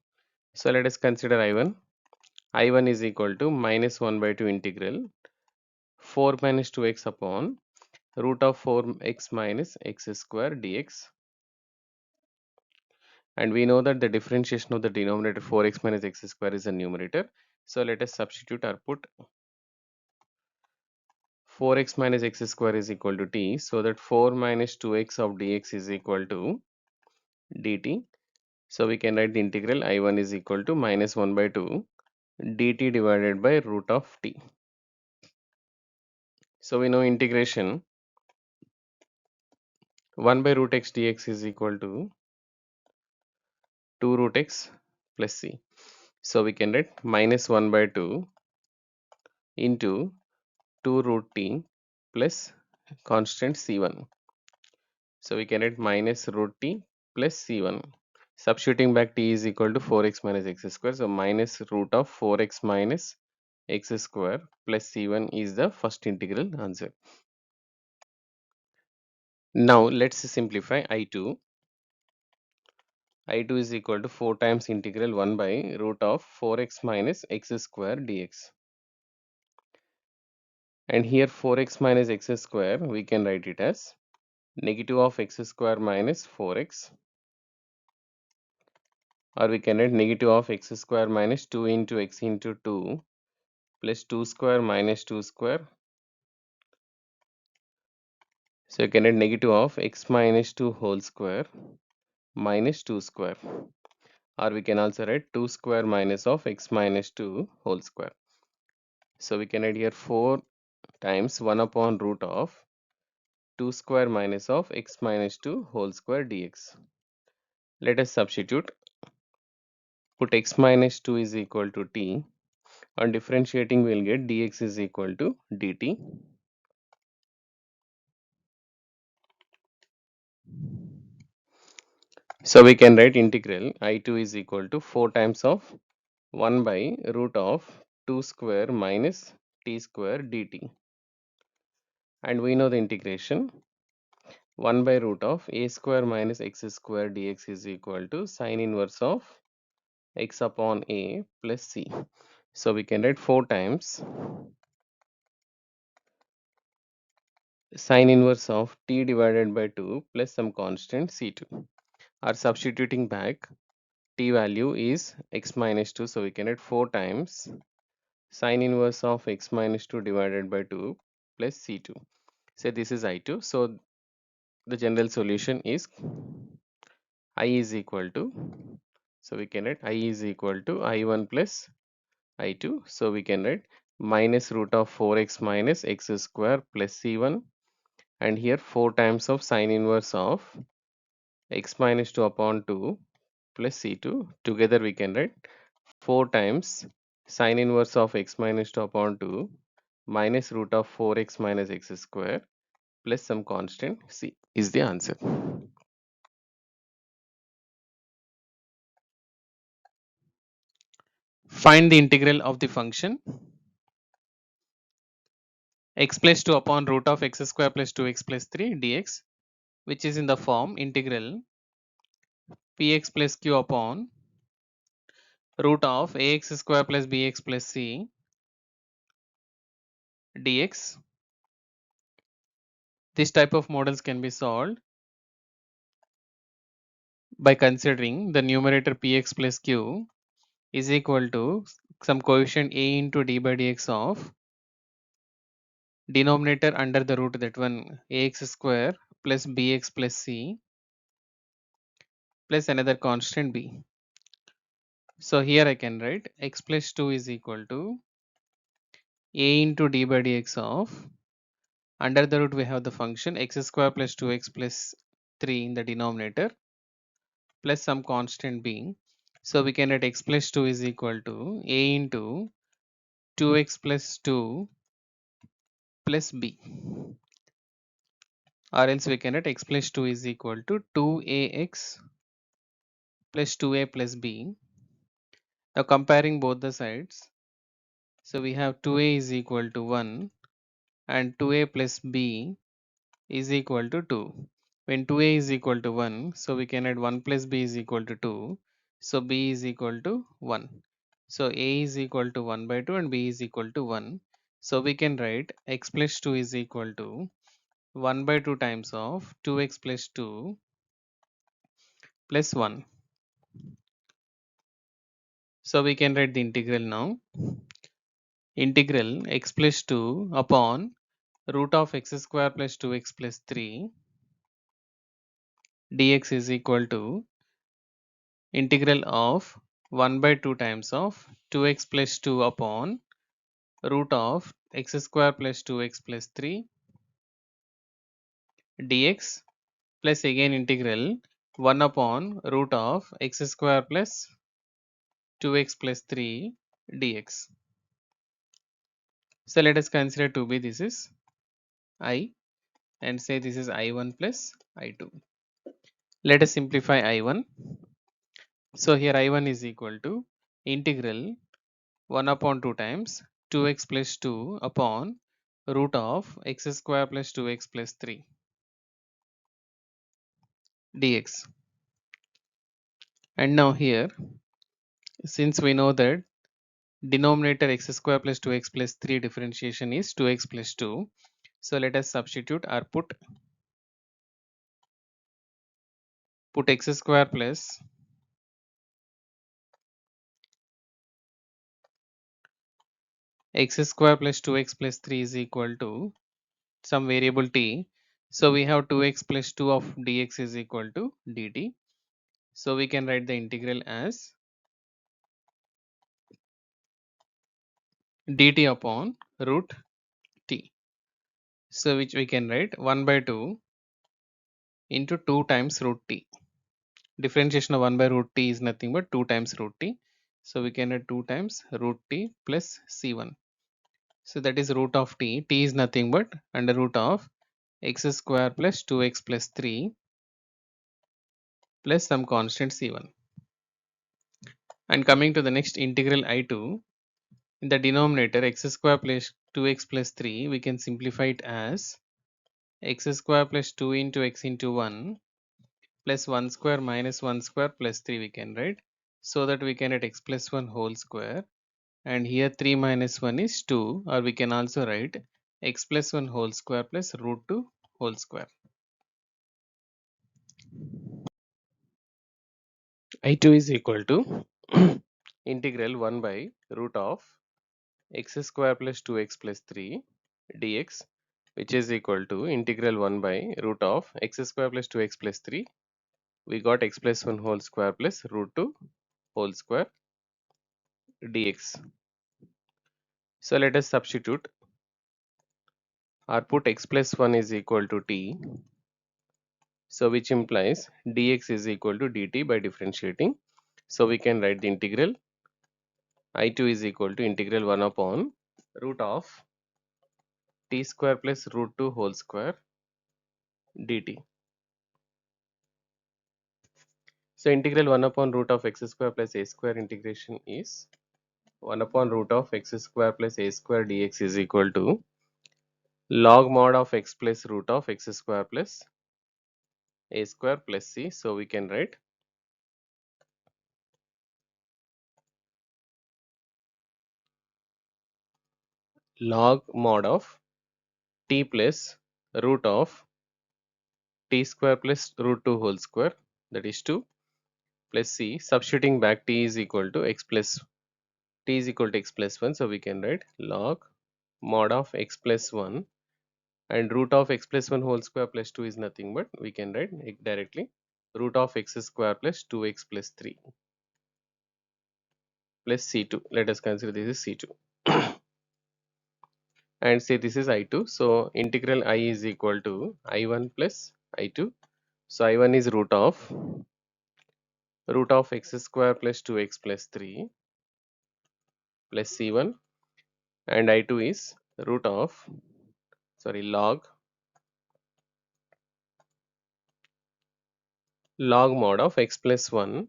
So let us consider I1. I1 is equal to minus 1 by 2 integral 4 minus 2x upon root of 4x minus x square dx. And we know that the differentiation of the denominator 4x minus x square is a numerator. So let us substitute or put 4x minus x square is equal to t, so that 4 minus 2x of dx is equal to dt. So we can write the integral I1 is equal to minus 1 by 2 dt divided by root of t. So we know integration 1 by root x dx is equal to 2 root x plus c. So we can write minus 1 by 2 into 2 root t plus constant c1. So we can write minus root t plus c1. Substituting back t is equal to 4x minus x square. So minus root of 4x minus x square plus c1 is the first integral answer. Now let's simplify I2. I2 is equal to 4 times integral 1 by root of 4x minus x square dx. And here 4x minus x square, we can write it as negative of x square minus 4x, or we can write negative of x square minus 2 into x into 2 plus 2 square minus 2 square. So you can write negative of x minus 2 whole square minus 2 square, or we can also write 2 square minus of x minus 2 whole square. So we can write here 4 times 1 upon root of 2 square minus of x minus 2 whole square dx. Let us substitute. Put x minus 2 is equal to t. On differentiating, we will get dx is equal to dt. So we can write integral I2 is equal to 4 times of 1 by root of 2 square minus t square dt. And we know the integration 1 by root of a square minus x square dx is equal to sine inverse of x upon a plus c. So we can write 4 times sine inverse of t divided by 2 plus some constant c2. Or substituting back t value is x minus 2, so we can write 4 times sine inverse of x minus 2 divided by 2 plus c2. Say this is I2, so the general solution is I is equal to, so we can write I is equal to I1 plus I2, so we can write minus root of 4x minus x square plus c1, and here 4 times of sine inverse of x minus 2 upon 2 plus c2, together we can write 4 times sine inverse of x minus 2 upon 2 minus root of 4x minus x square plus some constant c is the answer. Find the integral of the function x plus 2 upon root of x square plus 2x plus 3 dx, which is in the form integral px plus q upon root of ax square plus bx plus c dx. This type of models can be solved by considering the numerator px plus q is equal to some coefficient a into d by dx of denominator under the root, that one ax square plus bx plus c plus another constant b. So here I can write x plus 2 is equal to a into d by dx of, under the root we have the function x square plus 2x plus 3 in the denominator plus some constant b. So we can write x plus 2 is equal to a into 2x plus 2 plus b, or else we can write x plus 2 is equal to 2ax plus 2a plus b. Now comparing both the sides, so we have 2a is equal to 1 and 2a plus b is equal to 2. When 2a is equal to 1, so we can add 1 plus b is equal to 2. So b is equal to 1. So a is equal to 1 by 2 and b is equal to 1. So we can write x plus 2 is equal to 1 by 2 times of 2x plus 2 plus 1. So we can write the integral now. Integral x plus 2 upon root of x square plus 2x plus 3 dx is equal to integral of 1 by 2 times of 2x plus 2 upon root of x square plus 2x plus 3 dx plus again integral 1 upon root of x square plus 2x plus 3 dx. So let us consider to be this is I, and say this is I1 plus I2. Let us simplify I1. So here I1 is equal to integral 1 upon 2 times 2x plus 2 upon root of x square plus 2x plus 3 dx. And now here, since we know that denominator x square plus 2x plus 3 differentiation is 2x plus 2, so let us substitute or put x square plus x square plus 2x plus 3 is equal to some variable t. So we have 2x plus 2 of dx is equal to dt. So we can write the integral as dt upon root t. So which we can write 1 by 2 into 2 times root t. Differentiation of 1 by root t is nothing but 2 times root t. So we can write 2 times root t plus c1. So that is root of t. T is nothing but under root of x square plus 2x plus 3 plus some constant c1. And coming to the next integral I2, in the denominator x square plus 2x plus 3, we can simplify it as x square plus 2 into x into 1 plus 1 square minus 1 square plus 3 we can write, so that we can write x plus 1 whole square, and here 3 minus 1 is 2, or we can also write x plus 1 whole square plus root 2 whole square. I2 is equal to integral 1 by root of x square plus 2x plus 3 dx, which is equal to integral 1 by root of x square plus 2x plus 3. We got x plus 1 whole square plus root 2 whole square dx. So let us substitute or put x plus 1 is equal to t. So which implies dx is equal to dt by differentiating. So we can write the integral I2 is equal to integral 1 upon root of t square plus root 2 whole square dt. So integral 1 upon root of x square plus a square integration is 1 upon root of x square plus a square dx is equal to log mod of x plus root of x square plus a square plus c. So we can write log mod of t plus root of t square plus root 2 whole square, that is 2, plus c. Substituting back t is equal to x plus t is equal to x plus 1. So we can write log mod of x plus 1, and root of x plus 1 whole square plus 2 is nothing but we can write it directly root of x square plus 2x plus 3 plus c2. Let us consider this is c2 and say this is I2. So integral I is equal to I1 plus I2. So I1 is root of x square plus 2x plus 3 plus c1, and I2 is root of log mod of x plus 1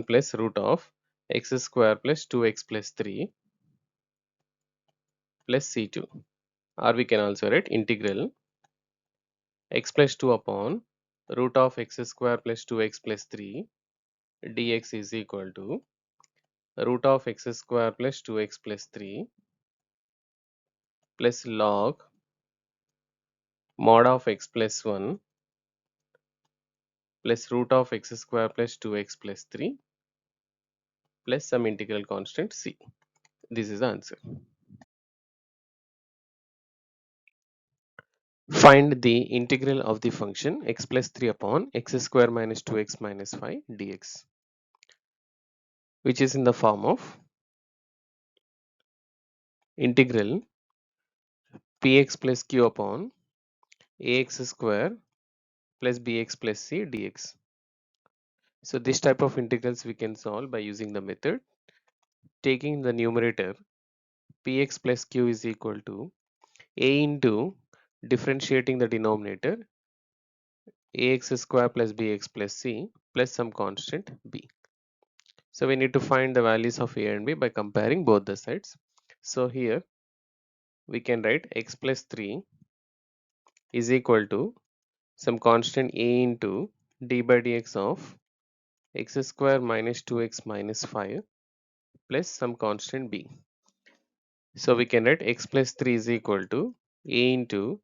plus root of x square plus 2x plus 3 plus c2, or we can also write integral x plus 2 upon root of x square plus 2x plus 3 dx is equal to root of x square plus 2x plus 3 plus log mod of x plus 1 plus root of x square plus 2x plus 3 plus some integral constant c. This is the answer. Find the integral of the function x plus 3 upon x square minus 2x minus 5 dx, which is in the form of integral px plus q upon ax square plus bx plus c dx. So this type of integrals we can solve by using the method taking the numerator px plus q is equal to a into differentiating the denominator ax square plus bx plus c plus some constant b. So we need to find the values of a and b by comparing both the sides. So here we can write x plus 3 is equal to some constant a into d by dx of x square minus 2x minus 5 plus some constant b. So we can write x plus 3 is equal to a into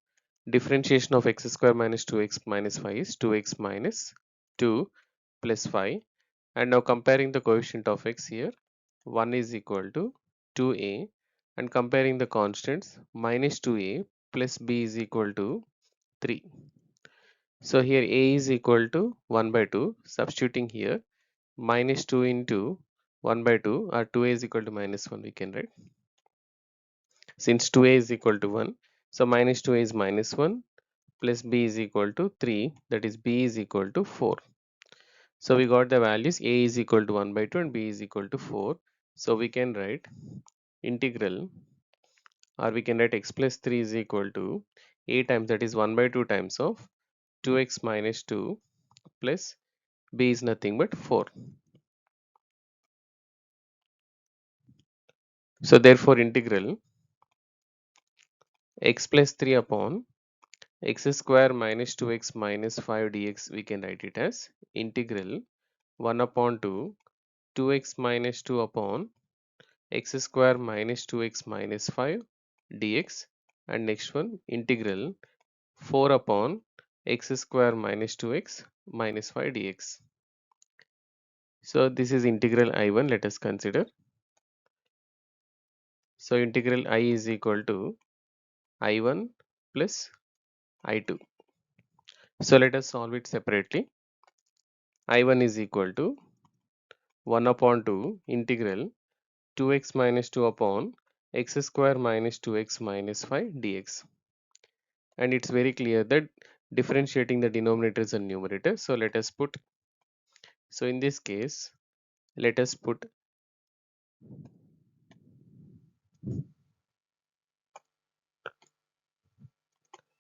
differentiation of x square minus 2x minus 5 is 2x minus 2 plus 5, and now comparing the coefficient of x here 1 is equal to 2a, and comparing the constants minus 2a plus b is equal to 3. So here a is equal to 1 by 2, substituting here minus 2 into 1 by 2, or 2a is equal to minus 1 we can write, since 2a is equal to 1. So minus 2a is minus 1 plus b is equal to 3, that is b is equal to 4. So we got the values a is equal to 1 by 2 and b is equal to 4. So we can write integral, or we can write x plus 3 is equal to a times, that is 1 by 2 times of 2x minus 2 plus b is nothing but 4. So therefore integral x plus 3 upon x square minus 2x minus 5 dx, we can write it as integral 1 upon 2 2x minus 2 upon x square minus 2x minus 5 dx, and next one integral 4 upon x square minus 2x minus 5 dx. So this is integral I1, let us consider. So integral I is equal to I1 plus I2. So let us solve it separately. I1 is equal to 1 upon 2 integral 2x minus 2 upon x square minus 2x minus 5 dx. And it's very clear that differentiating the denominators and numerator. So let us put, so in this case, let us put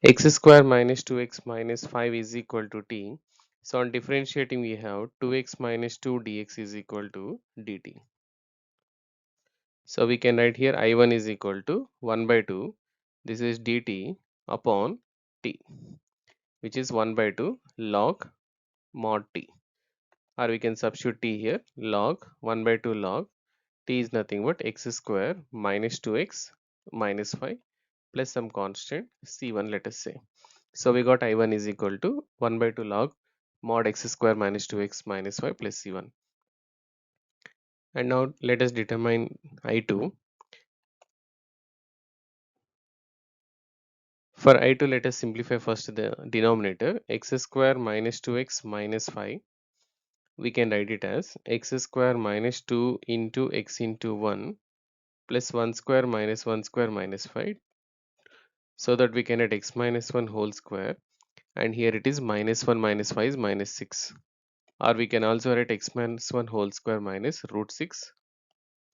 x square minus 2x minus 5 is equal to t. So on differentiating we have 2x minus 2 dx is equal to dt. So we can write here I1 is equal to 1 by 2. This is dt upon t, which is 1 by 2 log mod t. Or we can substitute t here, log 1 by 2 log t is nothing but x square minus 2x minus 5 plus some constant c1, let us say. So we got I1 is equal to 1 by 2 log mod x square minus 2x minus 5 plus c1. And now let us determine I2. For I2, let us simplify first the denominator, x square minus 2x minus 5. We can write it as x square minus 2 into x into 1 plus 1 square minus 1 square minus 5, so that we can add x minus 1 whole square, and here it is minus 1 minus 5 is minus 6, or we can also write x minus 1 whole square minus root 6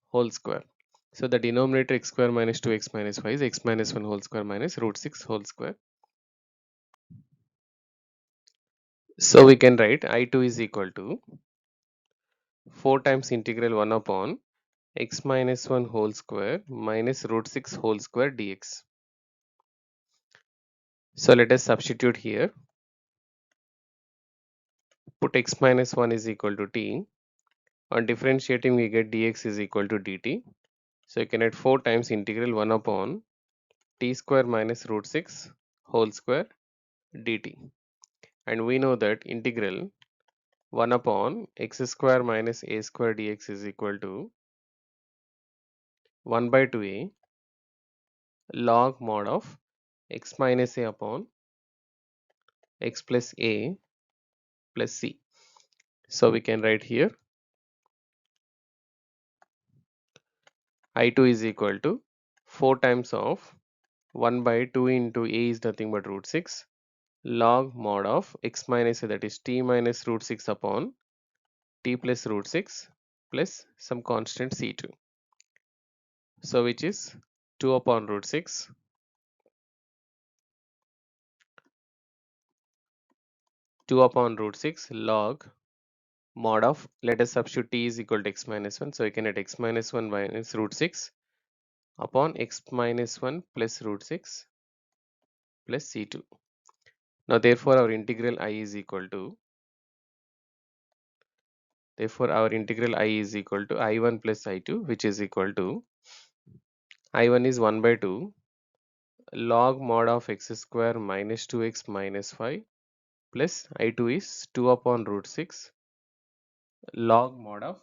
whole square. So the denominator x square minus 2x minus 5 is x minus 1 whole square minus root 6 whole square. So we can write I2 is equal to 4 times integral 1 upon x minus 1 whole square minus root 6 whole square dx. So let us substitute here. Put x minus 1 is equal to t. On differentiating we get dx is equal to dt. So you can add 4 times integral 1 upon t square minus root 6 whole square dt. And we know that integral 1 upon x square minus a square dx is equal to 1 by 2a log mod of x minus a upon x plus a plus c. So we can write here I2 is equal to 4 times of 1 by 2 into a is nothing but root 6 log mod of x minus a, that is t minus root 6 upon t plus root 6 plus some constant c2. So which is 2 upon root 6 2 upon root 6 log mod of, let us substitute t is equal to x minus 1. So you can add x minus 1 minus root 6 upon x minus 1 plus root 6 plus c2. Now therefore our integral I is equal to, therefore our integral I is equal to I1 plus I2, which is equal to I1 is 1 by 2 log mod of x square minus 2x minus 5 plus I2 is 2 upon root 6 log mod of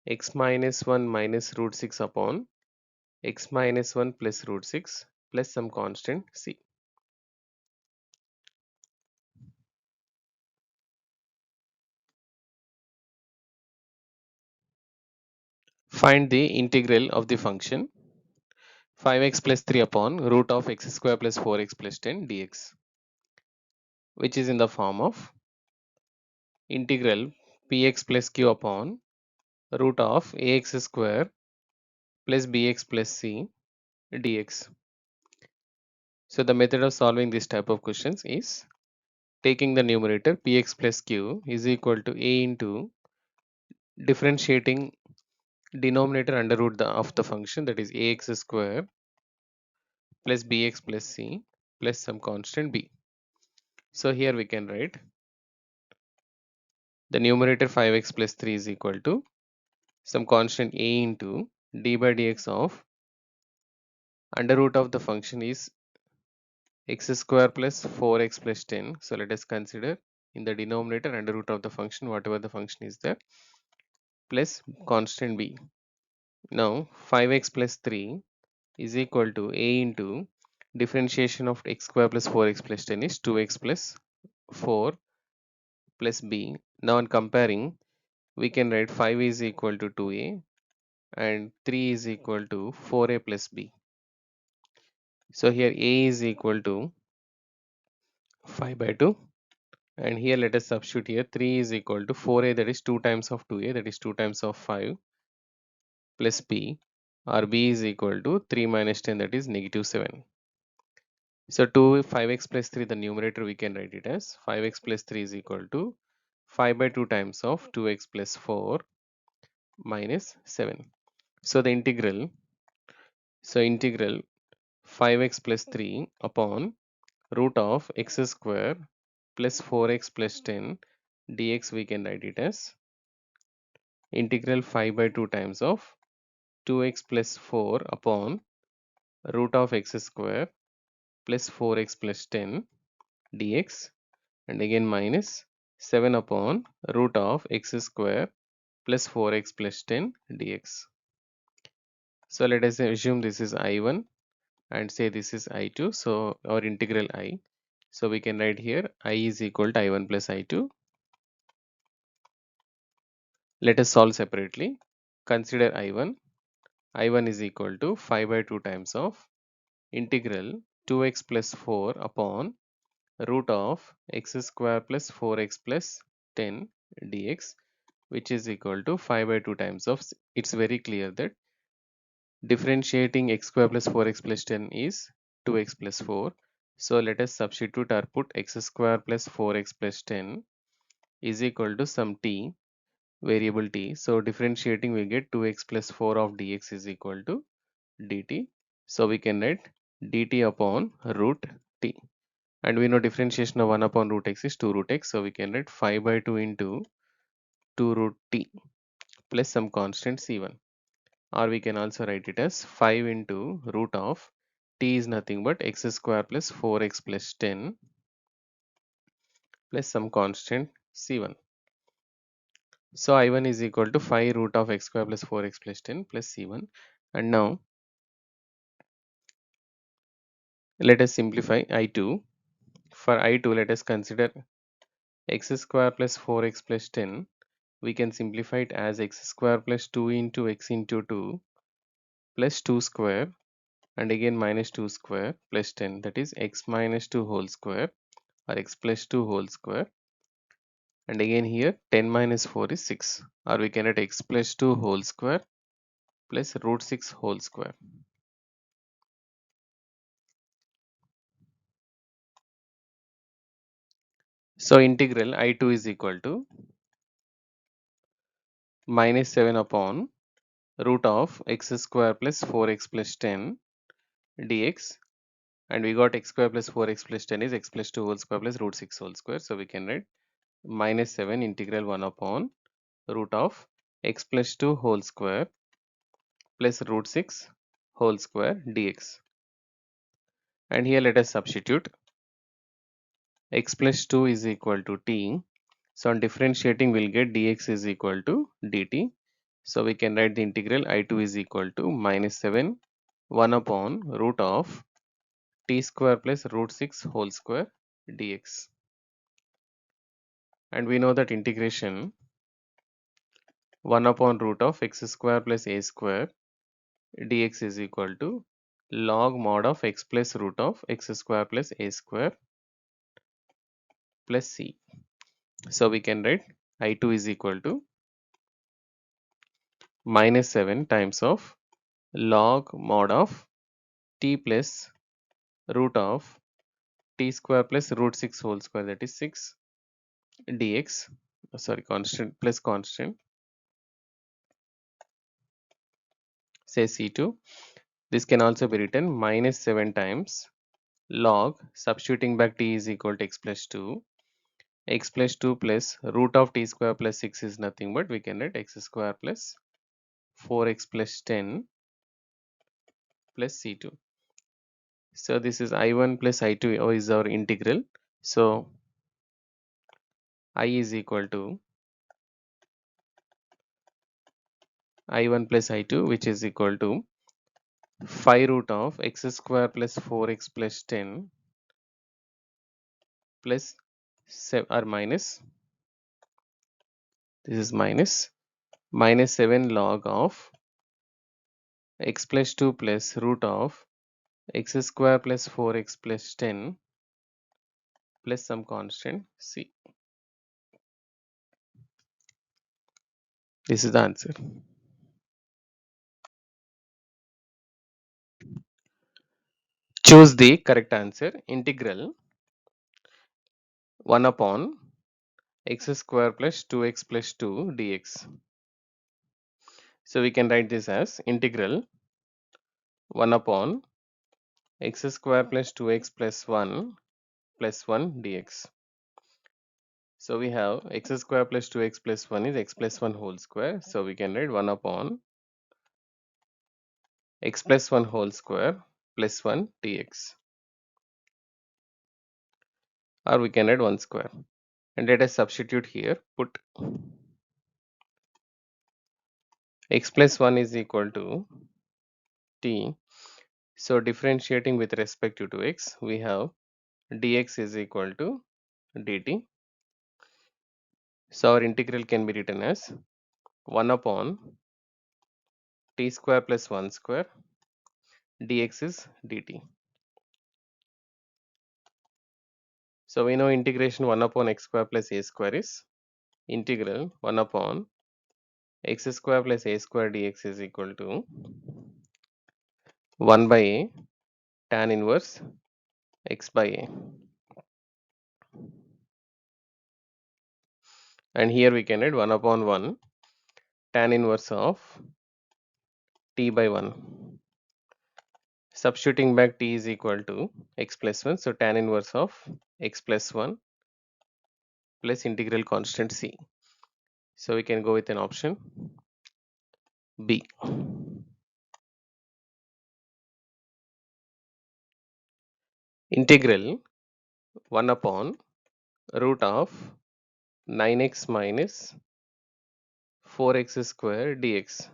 x minus 1 minus root 6 upon x minus 1 plus root 6 plus some constant c. Find the integral of the function 5x plus 3 upon root of x square plus 4x plus 10 dx, which is in the form of integral px plus q upon root of ax square plus bx plus c dx. So the method of solving this type of questions is taking the numerator px plus q is equal to a into differentiating denominator under root of the function, that is ax square plus bx plus c plus some constant b. So here we can write the numerator 5x plus 3 is equal to some constant a into d by dx of under root of the function is x square plus 4x plus 10. So let us consider in the denominator under root of the function, whatever the function is there, plus constant b. Now 5x plus 3 is equal to a into differentiation of x square plus 4x plus 10 is 2x plus 4 plus b. Now on comparing, we can write 5 is equal to 2a and 3 is equal to 4a plus b. So here a is equal to 5 by 2, and here let us substitute here 3 is equal to 4a, that is 2 times of 2a, that is 2 times of 5 plus b, or b is equal to 3 minus 10, that is negative 7. So 2 5x plus 3, the numerator we can write it as 5x plus 3 is equal to 5 by 2 times of 2x plus 4 minus 7. So the integral 5x plus 3 upon root of x square plus 4x plus 10 dx, we can write it as integral 5 by 2 times of 2x plus 4 upon root of x square plus 4x plus 10 dx, and again minus 7 upon root of x square plus 4x plus 10 dx. So let us assume this is I1 and say this is I2. So our integral I. So we can write here I is equal to I1 plus I2. Let us solve separately. Consider I1. I1 is equal to 5 by 2 times of integral 2x plus 4 upon root of x square plus 4x plus 10 dx, which is equal to 5 by 2 times of, it's very clear that differentiating x square plus 4x plus 10 is 2x plus 4. So let us substitute or put x square plus 4x plus 10 is equal to some t, variable t. So differentiating we get 2x plus 4 of dx is equal to dt. So we can write dt upon root t. And we know differentiation of 1 upon root x is 2 root x. So we can write 5 by 2 into 2 root t plus some constant c1. Or we can also write it as 5 into root of t is nothing but x square plus 4x plus 10 plus some constant c1. So I1 is equal to 5 root of x square plus 4x plus 10 plus c1. And now let us simplify I2. For I2, let us consider x square plus 4x plus 10. We can simplify it as x square plus 2 into x into 2 plus 2 square, and again minus 2 square plus 10, that is x minus 2 whole square or x plus 2 whole square, and again here 10 minus 4 is 6, or we can write x plus 2 whole square plus root 6 whole square. So integral I2 is equal to minus 7 upon root of x square plus 4x plus 10 dx, and we got x square plus 4x plus 10 is x plus 2 whole square plus root 6 whole square. So we can write minus 7 integral 1 upon root of x plus 2 whole square plus root 6 whole square dx. And here let us substitute x plus 2 is equal to t. So on differentiating we'll get dx is equal to dt. So we can write the integral I2 is equal to minus 7 1 upon root of t square plus root 6 whole square dx. And we know that integration 1 upon root of x square plus a square dx is equal to log mod of x plus root of x square plus a square plus c. So we can write I2 is equal to minus 7 times of log mod of t plus root of t square plus root 6 whole square, that is 6 dx, sorry, constant plus constant, say c2. This can also be written minus 7 times log, substituting back t is equal to x plus 2. X plus 2 plus root of t square plus 6 is nothing but we can write x square plus 4x plus 10 plus c2. So this is I1 plus I2 is our integral. So I is equal to I1 plus I2, which is equal to 5 root of x square plus 4x plus 10 plus 7 or minus, this is minus 7 log of x plus 2 plus root of x square plus 4x plus 10 plus some constant c. This is the answer. Choose the correct answer. Integral 1 upon x square plus 2x plus 2 dx. So we can write this as integral 1 upon x square plus 2x plus 1 dx. So we have x square plus 2x plus 1 is x plus 1 whole square. So we can write 1 upon x plus 1 whole square plus 1 dx. Or we can write 1 square. And let us substitute here. Put x plus 1 is equal to t. So differentiating with respect to x, we have dx is equal to dt. So our integral can be written as 1 upon t square plus 1 square dx is dt. So we know integration 1 upon x square plus a square is integral 1 upon x square plus a square dx is equal to 1 by a tan inverse x by a. And here we can write 1 upon 1 tan inverse of t by 1. Substituting back t is equal to x plus 1. So tan inverse of x plus 1 plus integral constant c. So we can go with an option B. Integral 1 upon root of 9x minus 4x square dx.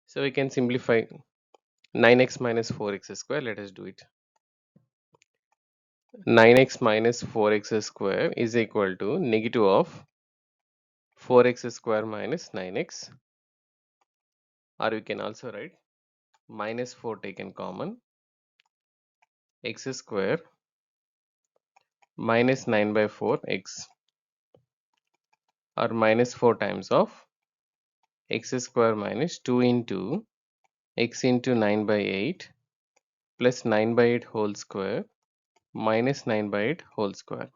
So we can simplify 9x minus 4x square. Let us do it. 9x minus 4x square is equal to negative of 4x square minus 9x, or we can also write minus 4 taken common, x square minus 9 by 4 x, or minus 4 times of x square minus 2 into x into 9 by 8 plus 9 by 8 whole square minus 9 by 8 whole square.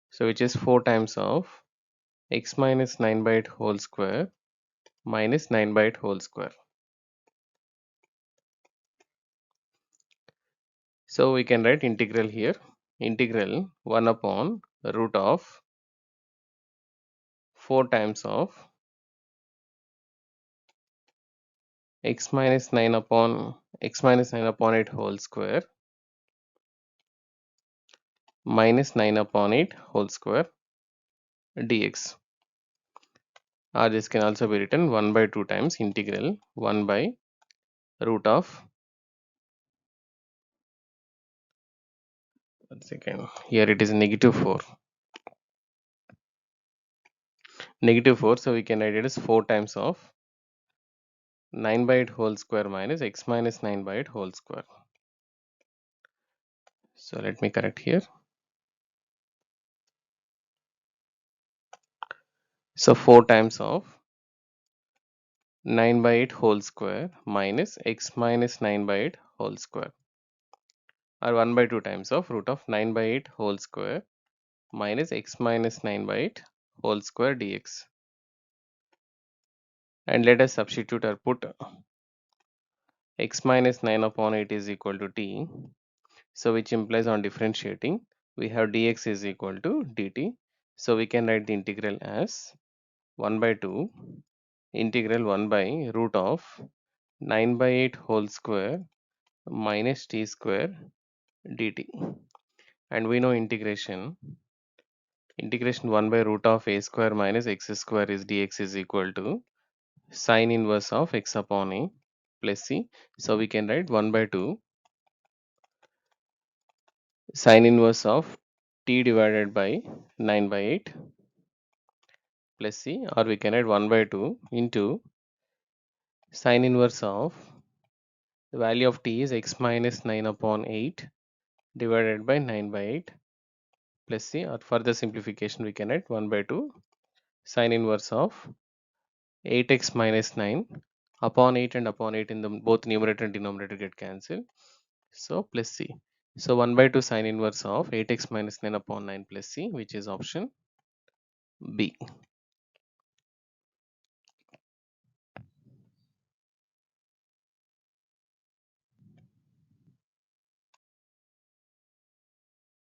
So which is 4 times of x minus 9 by 8 whole square minus 9 by 8 whole square. So we can write integral here. Integral 1 upon root of 4 times of x minus 9 upon 8 whole square minus 9 upon 8 whole square dx. Or this can also be written 1 by 2 times integral 1 by root of, one second, here it is negative 4. Negative 4, so we can write it as 4 times of 9 by 8 whole square minus x minus 9 by 8 whole square. So let me correct here. So 4 times of 9 by 8 whole square minus x minus 9 by 8 whole square, or 1 by 2 times of root of 9 by 8 whole square minus x minus 9 by 8 whole square dx. And let us substitute or put x minus 9 upon 8 is equal to t. So which implies on differentiating we have dx is equal to dt. So we can write the integral as 1 by 2 integral 1 by root of 9 by 8 whole square minus t square dt. And we know integration 1 by root of a square minus x square is dx is equal to sine inverse of x upon a plus c. So we can write 1 by 2 sine inverse of t divided by 9 by 8 plus c, or we can write 1 by 2 into sine inverse of the value of t is x minus 9 upon 8 divided by 9 by 8 plus c, or further simplification we can write 1 by 2 sine inverse of 8x minus 9 upon 8 and upon 8 in the both numerator and denominator get cancelled. So plus c. So 1 by 2 sine inverse of 8x minus 9 upon 9 plus c, which is option B.